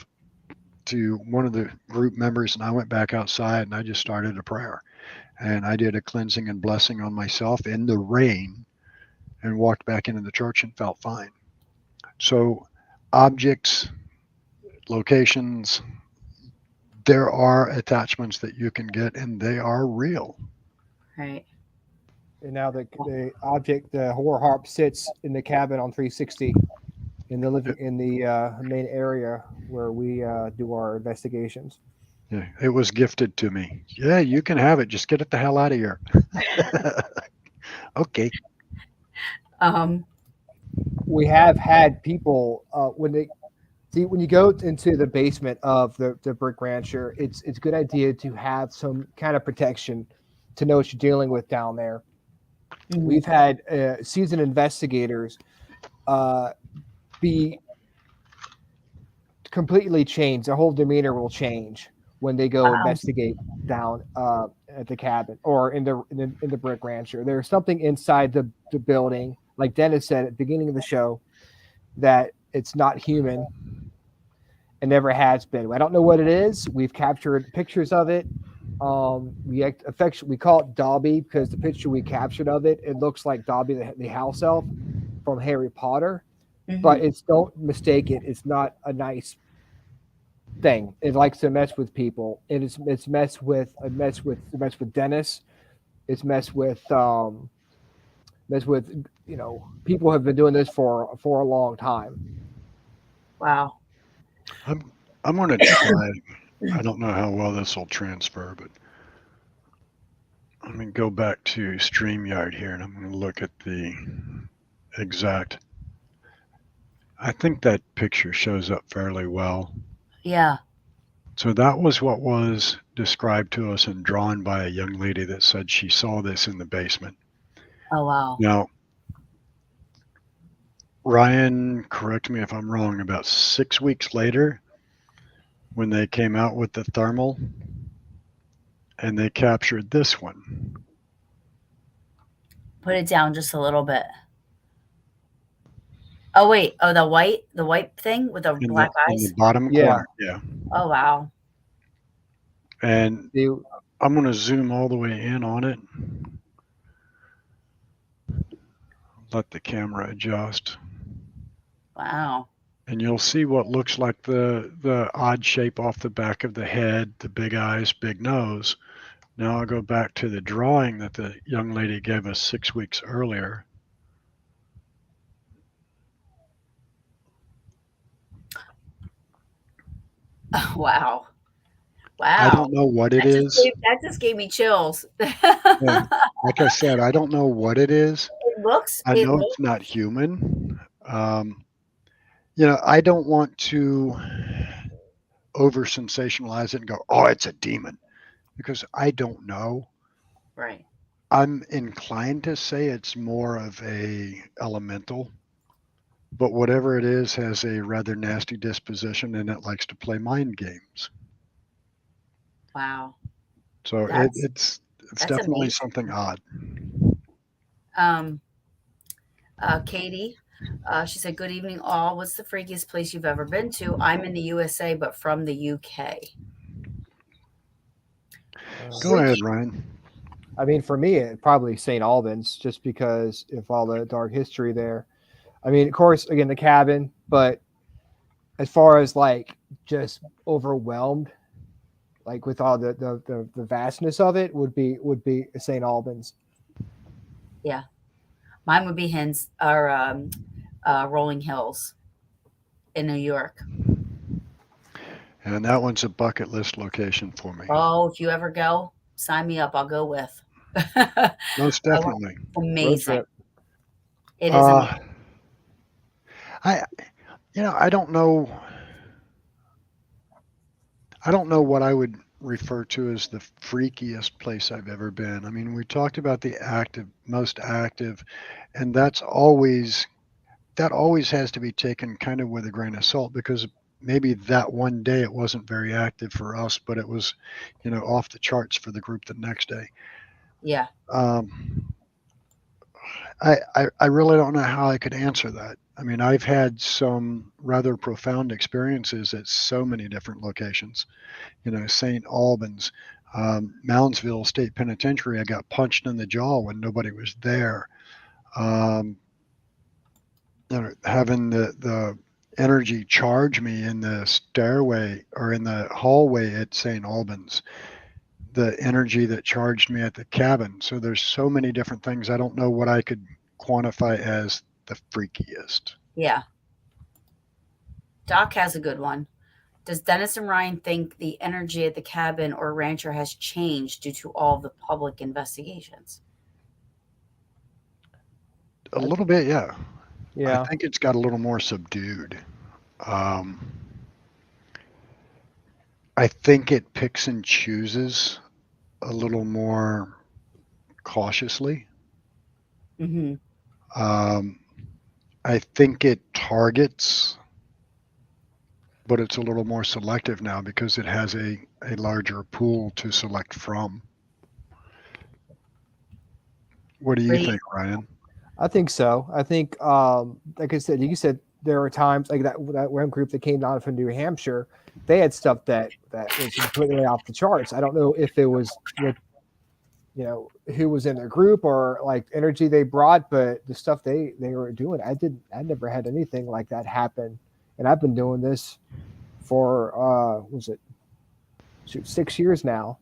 to one of the group members, and I went back outside and I just started a prayer. And I did a cleansing and blessing on myself in the rain and walked back into the church and felt fine. So, objects, locations, there are attachments that you can get, and they are real. Right. And now the object, the horror harp, sits in the cabin on 360 in the main area where we do our investigations. Yeah, it was gifted to me. Yeah, you can have it. Just get it the hell out of here. Okay. Um, We have had people when you go into the basement of the brick rancher, it's a good idea to have some kind of protection to know what you're dealing with down there. mhm. We've had seasoned investigators be completely changed. Their whole demeanor will change when they go Wow. investigate down at the cabin or in the brick rancher. There's something inside the building, like Dennis said at the beginning of the show, that it's not human and never has been. I don't know what it is. We've captured pictures of it. We call it Dobby because the picture we captured of it looks like Dobby the house elf from Harry Potter. But don't mistake it. It's not a nice thing. It likes to mess with people. It's mess with Dennis. It's mess with people have been doing this for a long time. Wow. I'm going to try. I don't know how well this will transfer, but I'm going to go back to StreamYard here, and I'm going to look at the exact. I think that picture shows up fairly well. Yeah. So that was what was described to us and drawn by a young lady that said she saw this in the basement. Oh, wow. Now, Ryan, correct me if I'm wrong, about 6 weeks later, when they came out with the thermal and they captured this one. Put it down just a little bit. Oh, wait. Oh, the white thing with the black In eyes? the bottom Yeah. corner, yeah. Oh, wow. And I'm going to zoom all the way in on it. Let the camera adjust. Wow. And you'll see what looks like the odd shape off the back of the head, the big eyes, big nose. Now I'll go back to the drawing that the young lady gave us 6 weeks earlier. Wow. I Wow. don't know what it That just is. that just gave me chills. Yeah, like I said, I don't know what it is. I It know looks it's not human. I don't want to over sensationalize it and go, oh, it's a demon, because I don't know. right. I'm inclined to say it's more of a elemental, but whatever it is has a rather nasty disposition and it likes to play mind games. Wow. So That's it's that's definitely amazing. something odd. Katie, she said, "Good evening, all. What's the freakiest place you've ever been to? I'm in the USA, but from the UK." Go ahead, Ryan. I mean, for me, it probably St. Albans, just because of all the dark history there. I mean, of course, again, the cabin, but as far as like just overwhelmed, like with all the vastness of it, would be St. Albans. Yeah, mine would be Rolling Hills in New York. And that one's a bucket list location for me. Oh, if you ever go, sign me up. I'll go with. Most definitely. Amazing. It is Uh, amazing. I don't know. I don't know what I would refer to as the freakiest place I've ever been. I mean, we talked about the most active, and that always has to be taken kind of with a grain of salt, because maybe that one day it wasn't very active for us, but it was, off the charts for the group the next day. Yeah. I really don't know how I could answer that. I mean, I've had some rather profound experiences at so many different locations. St. Albans, Moundsville State Penitentiary. I got punched in the jaw when nobody was there. Um, having the energy charge me in the stairway or in the hallway at St. Albans, the energy that charged me at the cabin. So there's so many different things. I don't know what I could quantify as the freakiest. Yeah. Doc has a good one. Does Dennis and Ryan think the energy at the cabin or rancher has changed due to all the public investigations? A little bit, yeah. I Yeah. think it's got a little more subdued. Um, I think it picks and chooses a little more cautiously. Mm-hmm. Um, I think it targets, but it's a little more selective now because it has a larger pool to select from. What do you think, Ryan? I think so. I think, like I said, you said there were times like that one group that came down from New Hampshire. They had stuff that was completely off the charts. I don't know if it was with who was in their group or like energy they brought, but the stuff they were doing, I never had anything like that happen, and I've been doing this for was it 6 years now,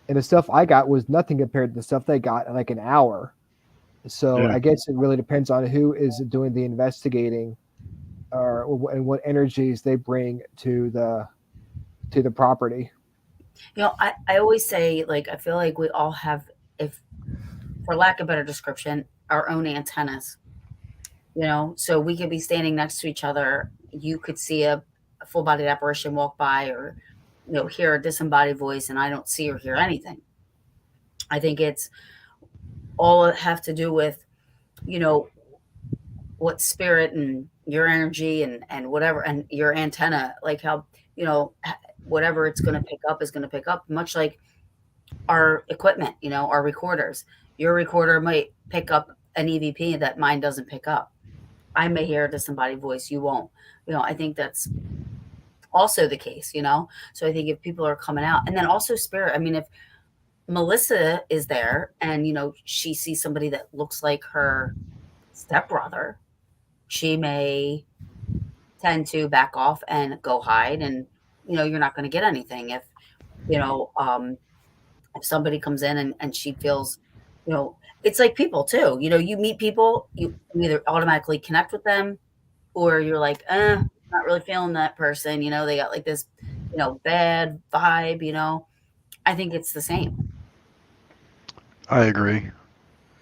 and the stuff I got was nothing compared to the stuff they got in like an hour. So Yeah, I guess it really depends on who is doing the investigating, and what energies they bring to the property. I always say, like, I feel like we all have, if for lack of better description, our own antennas. So we could be standing next to each other. You could see a full bodied apparition walk by, or hear a disembodied voice, and I don't see or hear anything. I think it's all have to do with you know what spirit and your energy and whatever, and your antenna, like how whatever it's going to pick up is going to pick up, much like our equipment, our recorders. Your recorder might pick up an EVP that mine doesn't pick up. I may hear a disembodied voice, you won't. I think that's also the case. So I think if people are coming out, and then also spirit, I mean, if Melissa is there and she sees somebody that looks like her stepbrother, she may tend to back off and go hide, and you're not going to get anything. You know if somebody comes in and she feels, it's like people too. You meet people, you either automatically connect with them, or you're like, not really feeling that person. They got like this bad vibe. I think it's the same. I agree.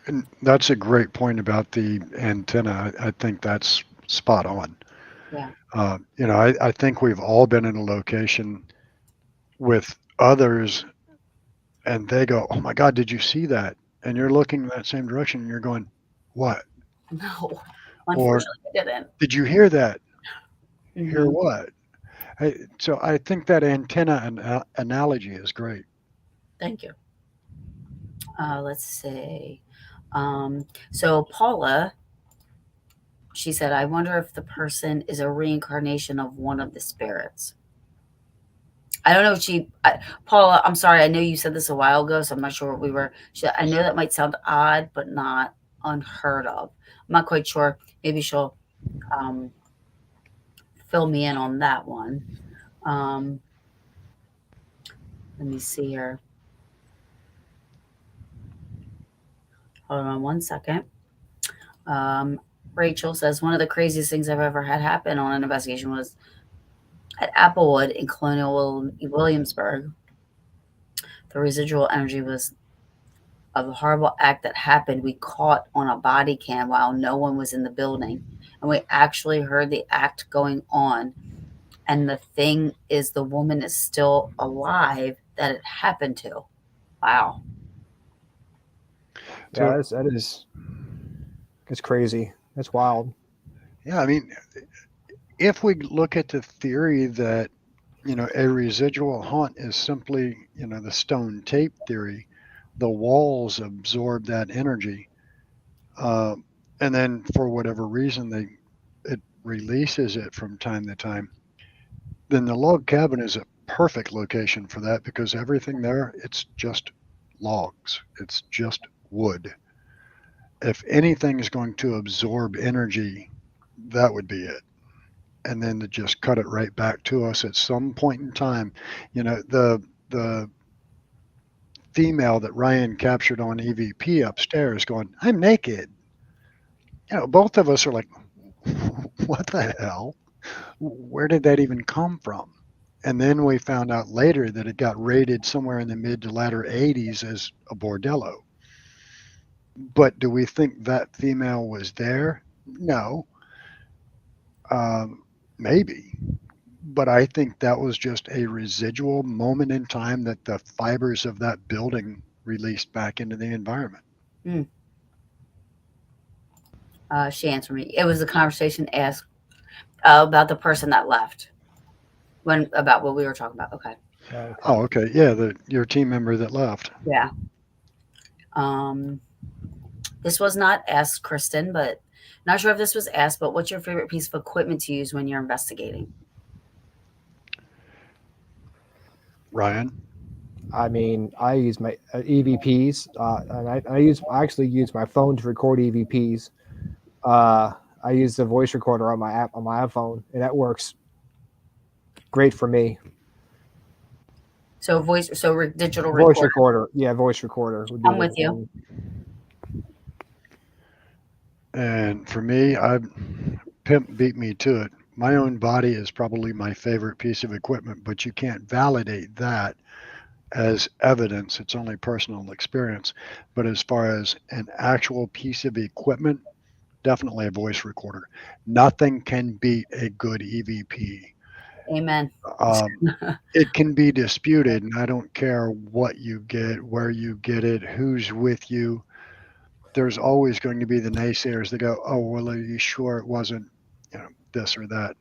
And that's a great point about the antenna. I think that's spot on. Yeah. I think we've all been in a location with others and they go, "Oh my God, did you see that?" And you're looking in that same direction and you're going, "What?" No, Or, unfortunately I didn't. "Did you hear that?" Hear Hmm. what? So I think that antenna analogy is great. Thank you. Let's see. So Paula, she said, I wonder if the person is a reincarnation of one of the spirits. I don't know if Paula, I'm sorry. I know you said this a while ago, so I'm not sure what we were. I know that might sound odd, but not unheard of. I'm not quite sure. Maybe she'll um, fill me in on that one. Um, let me see here. Hold on one second. Um, Rachel says, one of the craziest things I've ever had happen on an investigation was at Applewood in Colonial Williamsburg. The residual energy was of a horrible act that happened. We caught on a body cam while no one was in the building, and we actually heard the act going on. And the thing is, the woman is still alive that it happened to. Wow. Yeah, So that's crazy. That's wild. yeah, I mean, if we look at the theory that a residual haunt is simply the stone tape theory, the walls absorb that energy. uh, and then for whatever reason it releases it from time to time, then the log cabin is a perfect location for that because everything there, it's just logs, it's just wood. If anything is going to absorb energy, that would be it. And then to just cut it right back to us at some point in time. The female that Ryan captured on EVP upstairs going, "I'm naked." Both of us are like, "What the hell? Where did that even come from?" And then we found out later that it got rated somewhere in the mid to latter 80s as a bordello. But do we think that female was there? No. Um, Maybe. But I think that was just a residual moment in time that the fibers of that building released back into the environment. Mm. She answered me. It was a conversation asked about the person that left when about what we were talking about. Okay. Oh, okay. Yeah, your team member that left. Yeah. This was not asked, Kristen, but not sure if this was asked, but what's your favorite piece of equipment to use when you're investigating? Ryan? I mean, I use my EVPs, and I actually use my phone to record EVPs. I use the voice recorder on my iPhone, and that works great for me. So digital Voice recorder. recorder, yeah, voice recorder. Would be I'm with you. And for me, Pimp beat me to it. My own body is probably my favorite piece of equipment, but you can't validate that as evidence. It's only personal experience. But as far as an actual piece of equipment, definitely a voice recorder. Nothing can beat a good EVP. Amen. It can be disputed, and I don't care what you get, where you get it, who's with you. There's always going to be the naysayers that go, "Oh, well, are you sure it wasn't, this or that?"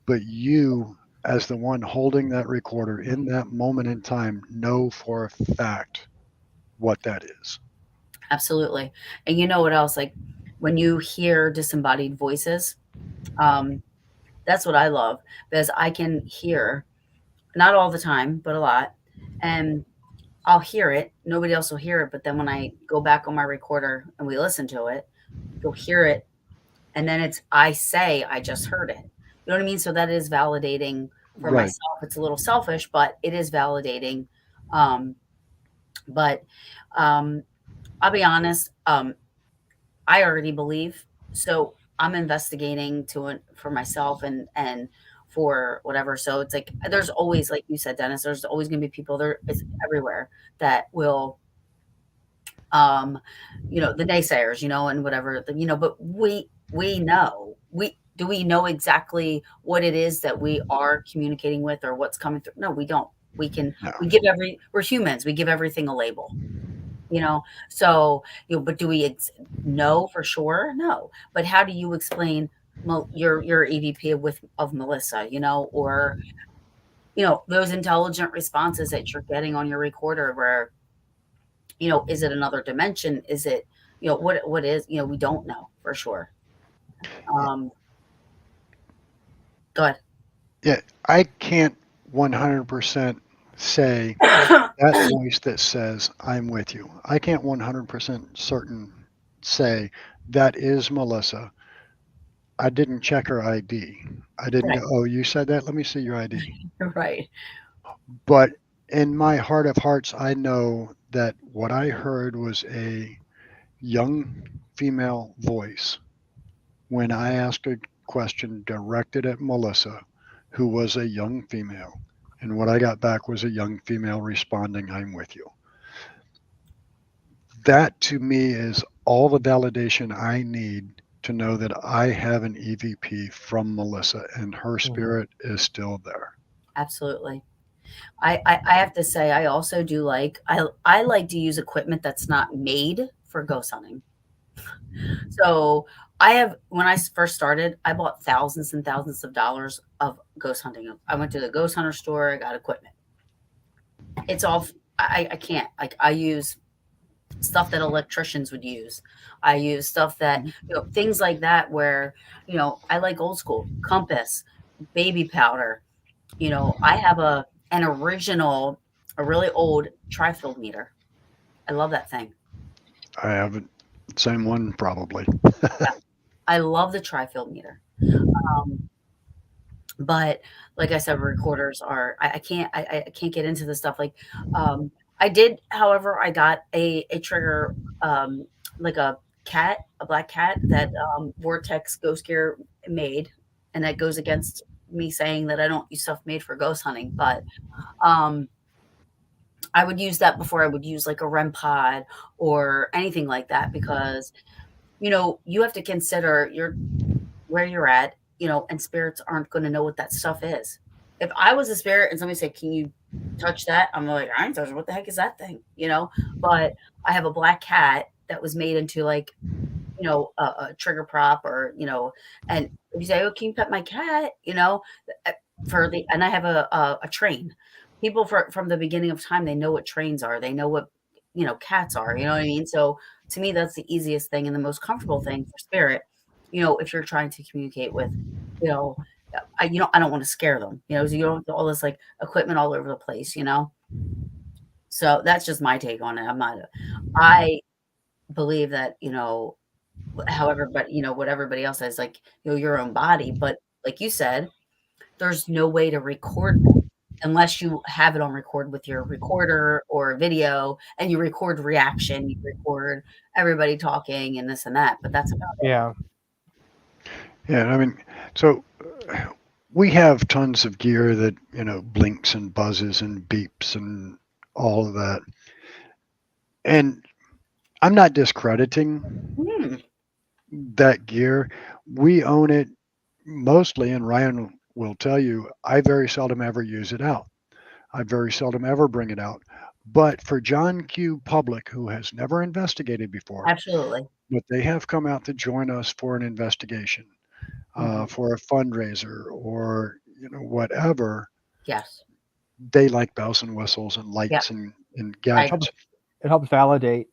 But you, as the one holding that recorder in that moment in time, know for a fact what that is. Absolutely. And you know what else? Like when you hear disembodied voices, um, that's what I love because I can hear, not all the time, but a lot. And I'll hear it. Nobody else will hear it. But then when I go back on my recorder and we listen to it, you'll hear it. And then I say, I just heard it. You know what I mean? So that is validating for Right. myself. It's a little selfish, but it is validating. Um, but I'll be honest. I already believe. So I'm investigating for myself and for whatever. So it's like there's always, like you said, Dennis, there's always gonna be people there, it's everywhere that will the naysayers, and whatever, but we know. We know exactly what it is that we are communicating with or what's coming through? No, we don't. No. We're humans, we give everything a label. So, but do we know for sure? No. But how do you explain your EVP of Melissa, or those intelligent responses that you're getting on your recorder where, is it another dimension? Is it, what is, we don't know for sure. Um, Go Yeah, I can't 100% say that voice that says, "I'm with you." I can't 100% certain say that is Melissa. I didn't check her ID. I didn't Right. go, "Oh, you said that? Let me see your ID." Right. But in my heart of hearts, I know that what I heard was a young female voice when I asked a question directed at Melissa, who was a young female. And what I got back was a young female responding, "I'm with you." That to me is all the validation I need to know that I have an EVP from Melissa and her spirit is still there. Absolutely. I have to say, I also do I like to use equipment that's not made for ghost hunting. So when I first started, I bought thousands and thousands of dollars of ghost hunting. I went to the ghost hunter store, I got equipment. It's all, I can't, like, I use stuff that electricians would use. I use stuff that, things like that where, I like old school compass, baby powder. I have an original, a really old tri-field meter. I love that thing. I have the same one probably. Yeah, I love the tri-field meter. Um, but like I said, recorders are I can't get into the stuff like I did, however, I got a trigger, um like a black cat that Vortex Ghost Gear made, and that goes against me saying that I don't use stuff made for ghost hunting, but um I would use that before I would use like a REM pod or anything like that, because you have to consider where you're at, and spirits aren't going to know what that stuff is. If I was a spirit and somebody said, "Can you touch that?" I'm like, "I ain't touching. What the heck is that thing?" But I have a black cat that was made into like, a trigger prop, or and if you say, "Oh, can you pet my cat?" uh, and I have a train. People from the beginning of time, they know what trains are. They know what cats are. You know what I mean? So to me, that's the easiest thing and the most comfortable thing for spirit. If you're trying to communicate with, you know, I don't want to scare them. So you don't have all this like equipment all over the place. So that's just my take on it. I believe that however, but what everybody else says, like your own body. But like you said, there's no way to record them unless you have it on record with your recorder or video, and you record reaction, you record everybody talking and this and that. But that's about it. Yeah. Yeah, I mean, so we have tons of gear that, blinks and buzzes and beeps and all of that. And I'm not discrediting Hmm, that gear. We own it mostly, and Ryan will tell you, I very seldom ever use it out. I very seldom ever bring it out. But for John Q. Public, who has never investigated before, absolutely. but they have come out to join us for an investigation, Hmm. for a fundraiser, or whatever. Yes. They like bells and whistles and Yeah. lights and I It helps, gadgets. it helps validate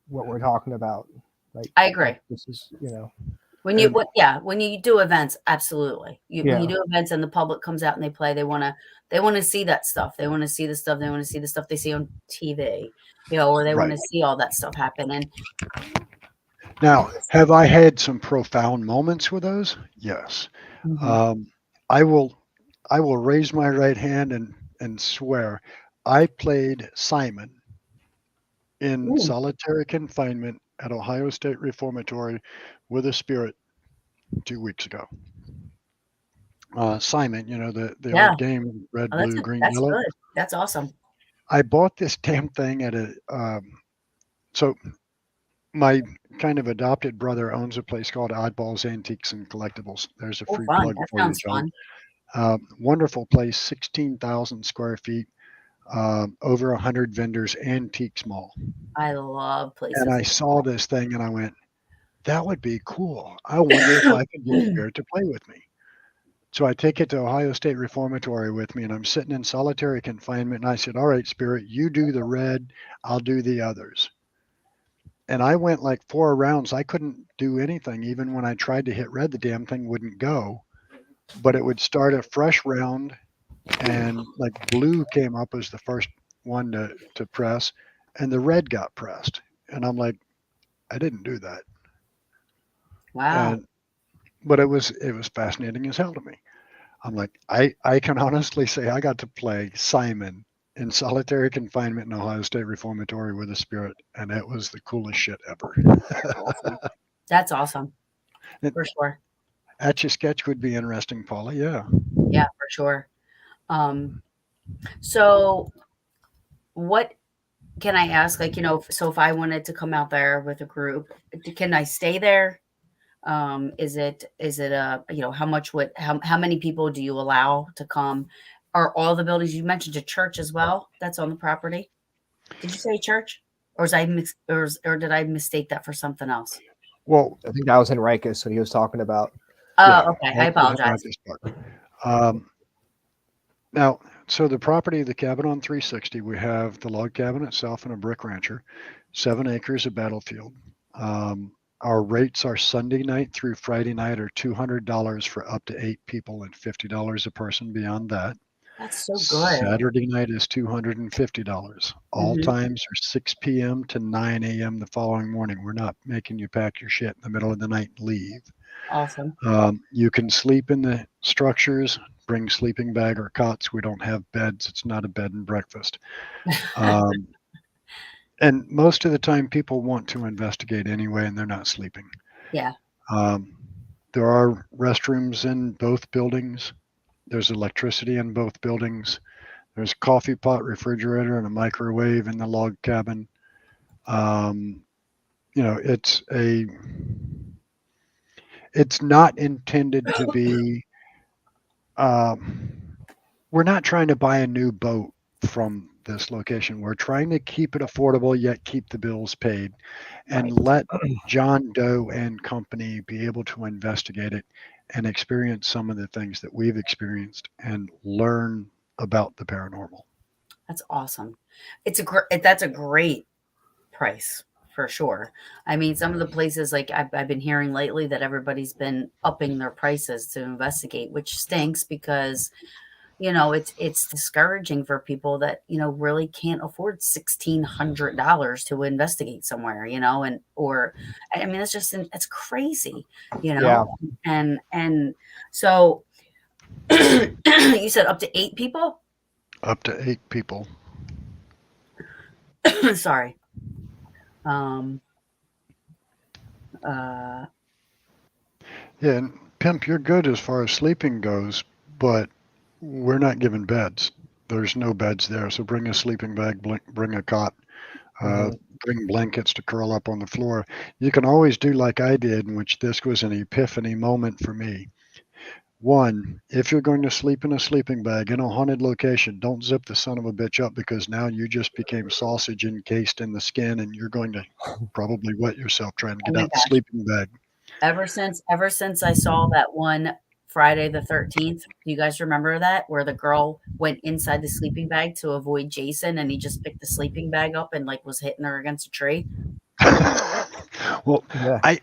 what we're talking about. Like, I agree. this is, And When you do events, absolutely. When you yeah. do events and the public comes out and they play, they want to see that stuff. They want to see the stuff. They want to see the stuff they see on TV, or they want right to see all that stuff happen. And now, have I had some profound moments with those? Yes. mhm. Um, I will I will raise my right hand and swear I played Simon in Ooh, solitary confinement at Ohio State Reformatory with a spirit 2 weeks ago. Simon, the yeah. old game, red, Oh, that's blue, green, that's yellow. good. That's awesome. I bought this damn thing at so my kind of adopted brother owns a place called Oddballs Antiques and Collectibles. There's a Oh, free fun. plug That for you, sounds John. fun. Wonderful place, 16,000 square feet, over 100 vendors, antique mall. I love And places I like saw this thing and I went, that would be cool. I wonder if I could get Spirit to play with me. So I take it to Ohio State Reformatory with me, and I'm sitting in solitary confinement. And I said, all right, Spirit, you do the red, I'll do the others. And I went like 4 rounds. I couldn't do anything. Even when I tried to hit red, the damn thing wouldn't go. But it would start a fresh round, and like blue came up as the first one to press, and the red got pressed. And I'm like, I didn't do that. wow. And but it was fascinating as hell to me. I'm like, I can honestly say I got to play Simon in solitary confinement in Ohio State Reformatory with a spirit, and it was the coolest shit ever. That's awesome. That's awesome for sure. Etch a sketch would be interesting, Paula. Yeah. Yeah, for sure. Um, so what can I ask? Like, so if I wanted to come out there with a group, can I stay there? Is it how many people do you allow to come? Are all the buildings, you mentioned a church as well that's on the property? Did you say church? Or did I mistake that for something else? Well, I think that was Enriquez what he was talking about. yeah. Oh, okay. I That was apologize. Marcus Park. Um, now, So the property, the cabin on 360, we have the log cabin itself and a brick rancher, 7 acres of battlefield. Um, our rates are Sunday night through Friday night are $200 for up to 8 people and $50 a person beyond that. That's so good. Saturday night is $250. All Hmm. times are 6 p.m. to 9 a.m. the following morning. We're not making you pack your shit in the middle of the night and leave. Awesome. You can sleep in the structures, bring sleeping bag or cots. We don't have beds. It's not a bed and breakfast. Um, and most of the time, people want to investigate anyway, and they're not sleeping. Yeah. Um, there are restrooms in both buildings. There's electricity in both buildings. There's a coffee pot, refrigerator, and a microwave in the log cabin. Um, you know, it's not intended to be. Um, we're not trying to buy a new boat from this location. We're trying to keep it affordable yet keep the bills paid, and Right. let John Doe and company be able to investigate it and experience some of the things that we've experienced and learn about the paranormal. That's awesome. That's a great price for sure. I mean, some of the places like I've been hearing lately that everybody's been upping their prices to investigate, which stinks because it's discouraging for people that really can't afford $1,600 to investigate somewhere, and or I mean it's crazy, Yeah. and so you said up to 8 people. Up to 8 people. Sorry. Um. Uh. Yeah, and Pimp, you're good as far as sleeping goes, but we're not giving beds. There's no beds there, so bring a sleeping bag, bring a cot, uh, Hmm. bring blankets to curl up on the floor. You can always do like I did, in which this was an epiphany moment for me. One, if you're going to sleep in a sleeping bag in a haunted location, don't zip the son of a bitch up because now you just became sausage encased in the skin and you're going to probably wet yourself trying to Oh get my out the gosh. sleeping bag. Ever since I saw that one Friday the 13th, do you guys remember that where the girl went inside the sleeping bag to avoid Jason and he just picked the sleeping bag up and like was hitting her against a tree? Well, Yeah. I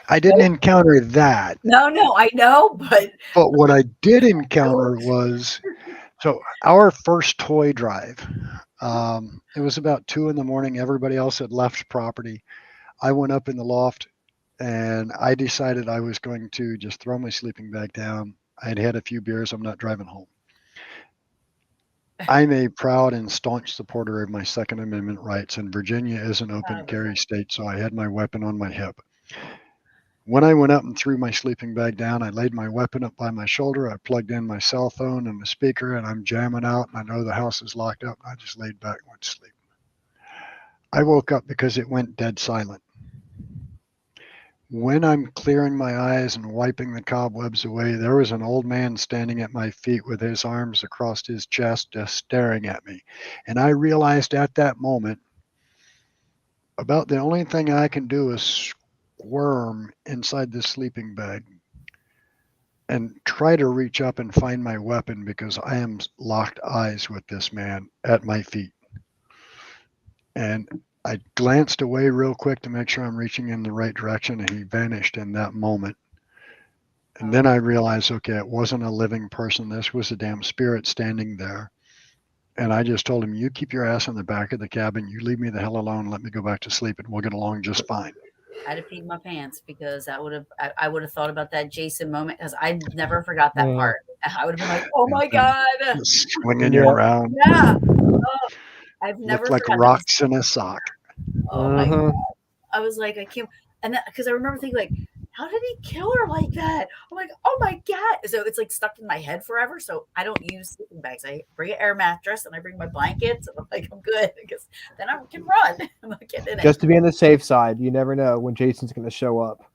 I didn't encounter that, No, no, I know, but but what I did encounter was so our first toy drive. It was about 2 in the morning. Everybody else had left property. I went up in the loft and I decided I was going to just throw my sleeping bag down. I had had a few beers. I'm not driving home. I'm a proud and staunch supporter of my Second Amendment rights, and Virginia is an open carry 100%. state, so I had my weapon on my hip. When I went up and threw my sleeping bag down, I laid my weapon up by my shoulder. I plugged in my cell phone and the speaker, and I'm jamming out. And I know the house is locked up. I just laid back and went to sleep. I woke up because it went dead silent. When I'm clearing my eyes and wiping the cobwebs away, there was an old man standing at my feet with his arms across his chest, just staring at me. And I realized at that moment about the only thing I can do is squirm inside this sleeping bag and try to reach up and find my weapon because I am locked eyes with this man at my feet. And I glanced away real quick to make sure I'm reaching in the right direction, and he vanished in that moment. And then Oh, I realized, okay, it wasn't a living person. This was a damn spirit standing there. And I just told him, you keep your ass in the back of the cabin. You leave me the hell alone. Let me go back to sleep, and we'll get along just fine. I'd have peed my pants because I would have thought about that Jason moment because I never forgot that Mm. part. I would have been like, oh And my then God. swinging you Yeah. around, Yeah. Oh, I've looked never like forgot that was, rocks in a sock. oh my Hmm. I was like, I can't, and because I remember thinking like, how did he kill her like that? I'm like, oh my God. So it's like stuck in my head forever. So I don't use sleeping bags. I bring an air mattress and I bring my blankets and I'm like, I'm good because then I can run. I'm not getting in it. Just to be on the safe side. You never know when Jason's going to show up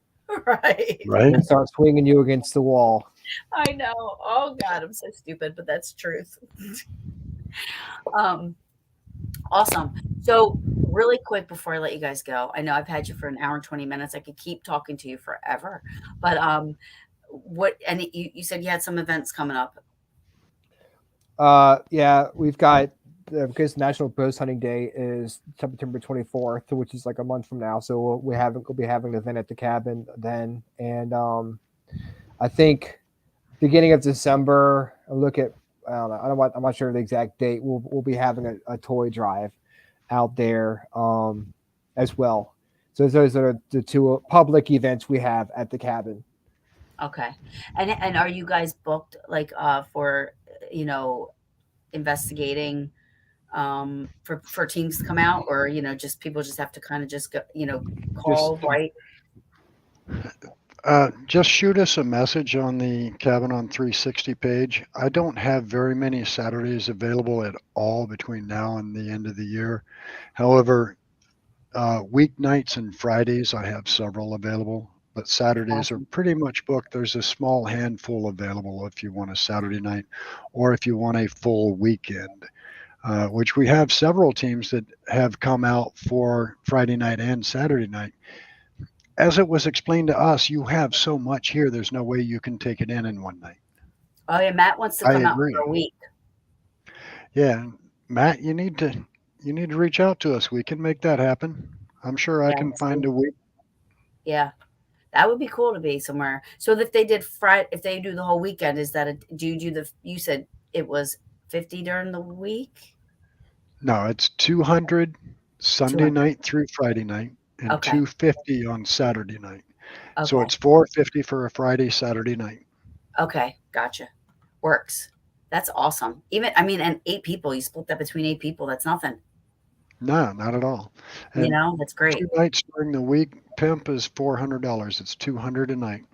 Right. Right? and start swinging you against the wall. I know. Oh God, I'm so stupid, but that's truth. um, awesome. So really quick before I let you guys go, I know I've had you for an hour and 20 minutes. I could keep talking to you forever, but what? And you said you had some events coming up. Yeah, we've got because National Ghost Hunting Day is September 24th, which is like a month from now. So we'll be having an event at the cabin then, and I think beginning of December. I look at I don't know. I'm not sure the exact date. We'll be having a toy drive out there as well. So those are the two public events we have at the cabin. Okay. And are you guys booked like for you know investigating for teams to come out, or just people just have to kind of just go, Just call, right? Just shoot us a message on the Cabin on 360 page. I don't have very many Saturdays available at all between now and the end of the year. However, weeknights and Fridays, I have several available, but Saturdays are Awesome. pretty much booked. There's a small handful available if you want a Saturday night or if you want a full weekend, which we have several teams that have come out for Friday night and Saturday night. As it was explained to us, you have so much here, there's no way you can take it in one night. Oh yeah, Matt wants to I come out for agree. a week. Yeah, Matt, you need to reach out to us. We can make that happen. I'm sure I Yeah, can find a week. yeah, that would be cool to be somewhere. So if they did Friday, if they do the whole weekend, is that do you do you said it was 50 during the week? No, it's 200 Sunday 200. night through Friday night and Okay. 250 on Saturday night. So Okay. it's 450 for a Friday, Saturday night. Okay. Gotcha. Works. That's awesome. Even, I mean, and 8 people, you split that between 8 people. That's nothing. No, not at all. And That's two great. nights during the week, pimp is $400. It's 200 a night.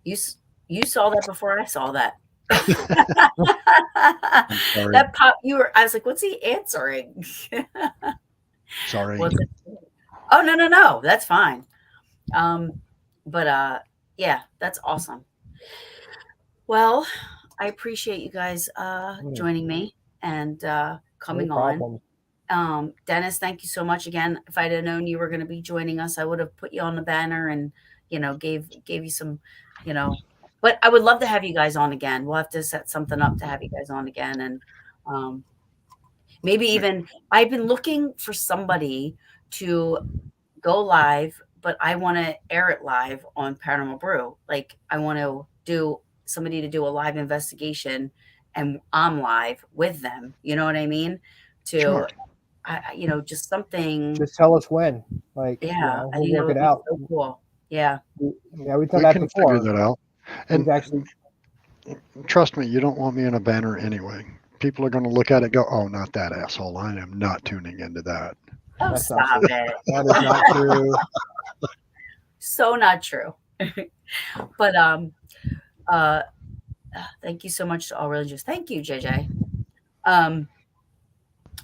You you saw that before I saw that. I'm sorry. That pop you were I was like, "What's he answering?" Sorry. Was it Oh, no, no, no, that's fine. Um, but, yeah, that's awesome. Well, I appreciate you guys, Hmm, joining me and, no coming on. problem. Dennis, thank you so much again. If I'd have known you were gonna be joining us, I would have put you on the banner and, gave you some, you know but I would love to have you guys on again. We'll have to set something up to have you guys on again, and, um, maybe even I've been looking for somebody to go live, but I wanna air it live on Paranormal Brew. Like, I want to do somebody to do a live investigation, and I'm live with them, you know what I mean? To Sure. just something. Just tell us when. Yeah, I We'll think that work would it be out. so cool. Yeah. Yeah, we've done We that can figure before. that out. We've And actually trust me, you don't want me in a banner anyway. People are going to look at it and go, oh, not that asshole. I am not tuning into that. Oh, that's not stop true. it. That is not true. So not true. But, uh, thank you so much to All Religious. Thank you, JJ. Um,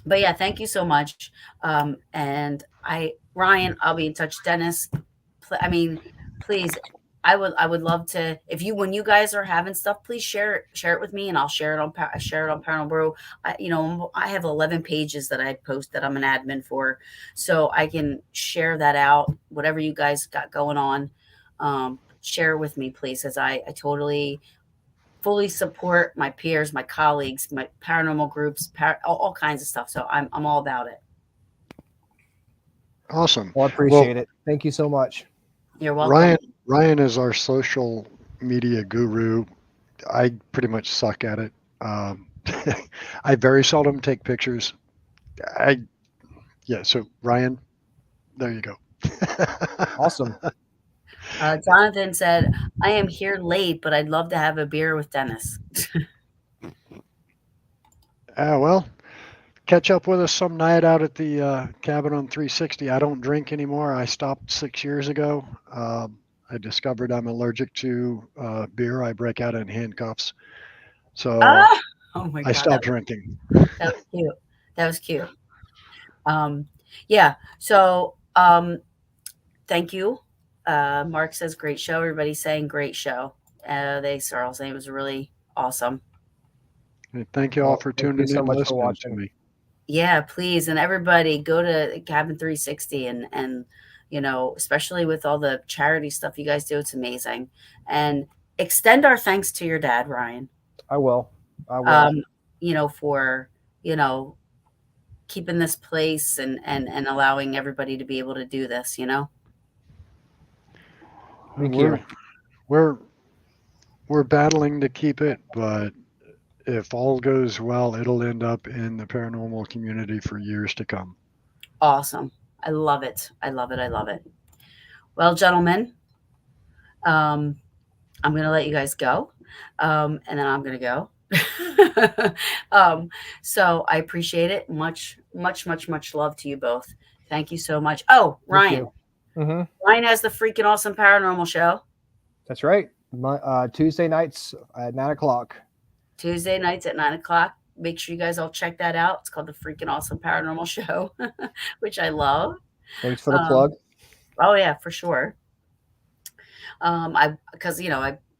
but yeah, thank you so much. And Ryan, I'll be in touch. Dennis, I mean, please, I would love to, if you, when you guys are having stuff, please share it with me, and I'll share it on Paranormal Brew. I have 11 pages that I post that I'm an admin for, so I can share that out. Whatever you guys got going on, share with me, please, as I totally fully support my peers, my colleagues, my paranormal groups, all kinds of stuff. So I'm all about it. Awesome. Well, I Well, appreciate it. Thank you so much. You're Ryan welcome. Ryan is our social media guru. I pretty much suck at it. I very seldom take pictures. I Yeah. So Ryan, there you go. Awesome. Jonathan said, "I am here late, but I'd love to have a beer with Dennis." Well, catch up with us some night out at the cabin on 360. I don't drink anymore. I stopped 6 years ago. I discovered I'm allergic to beer. I break out in handcuffs. So Ah! Oh my I god, stopped drinking. that was cute. That was cute. Um, yeah. So, thank you. Mark says great show. Everybody's saying great show. They are all saying it was really awesome. Thank you all Well, for thank you tuning in so and much for listening to watching. me. Yeah, please, and everybody go to Cabin 360, and especially with all the charity stuff you guys do, it's amazing. And extend our thanks to your dad, Ryan. I will. I will. For, keeping this place and allowing everybody to be able to do this, Thank you. We're we're battling to keep it, but if all goes well, it'll end up in the paranormal community for years to come. Awesome. I love it. I love it. I love it. Well, gentlemen, um, I'm going to let you guys go. And then I'm going to go. So I appreciate it. Much, much, much, much love to you both. Thank you so much. Oh, Thank Ryan. you. Mm-hmm. Ryan has the freaking awesome paranormal show. That's right. Tuesday nights at 9:00. Tuesday nights at 9:00. Make sure you guys all check that out. It's called the freaking awesome paranormal show, which I love. Thanks for the plug. Oh yeah, for sure. Because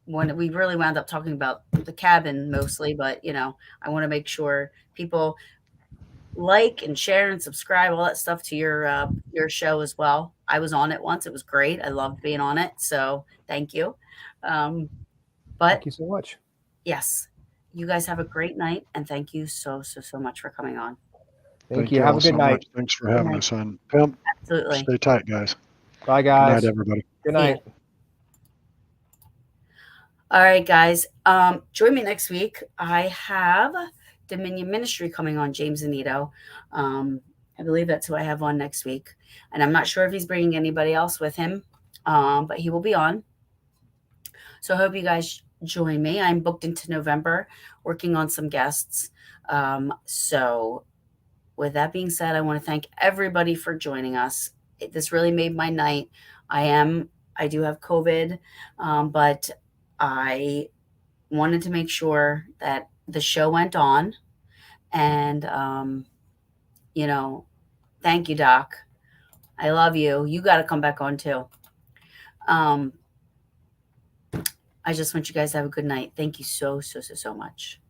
when we really wound up talking about the cabin mostly, but I want to make sure people like and share and subscribe, all that stuff to your show as well. I was on it once. It was great. I loved being on it. So thank you. But Thank you so much. yes, you guys have a great night, and thank you so much for coming on. Thank you. Have all a good night. much. Thanks for having us on. Pimp, Absolutely. stay tight, guys. Bye, Good guys. night, everybody. Good night. All right, guys. Join me next week. I have Dominion Ministry coming on, James Anito. I believe that's who I have on next week. And I'm not sure if he's bringing anybody else with him, but he will be on. So I hope you guys join me. I'm booked into November, working on some guests. So with that being said, I want to thank everybody for joining us. This really made my night. I do have COVID, but I wanted to make sure that the show went on. And, thank you, Doc. I love you. You got to come back on too. I just want you guys to have a good night. Thank you so much.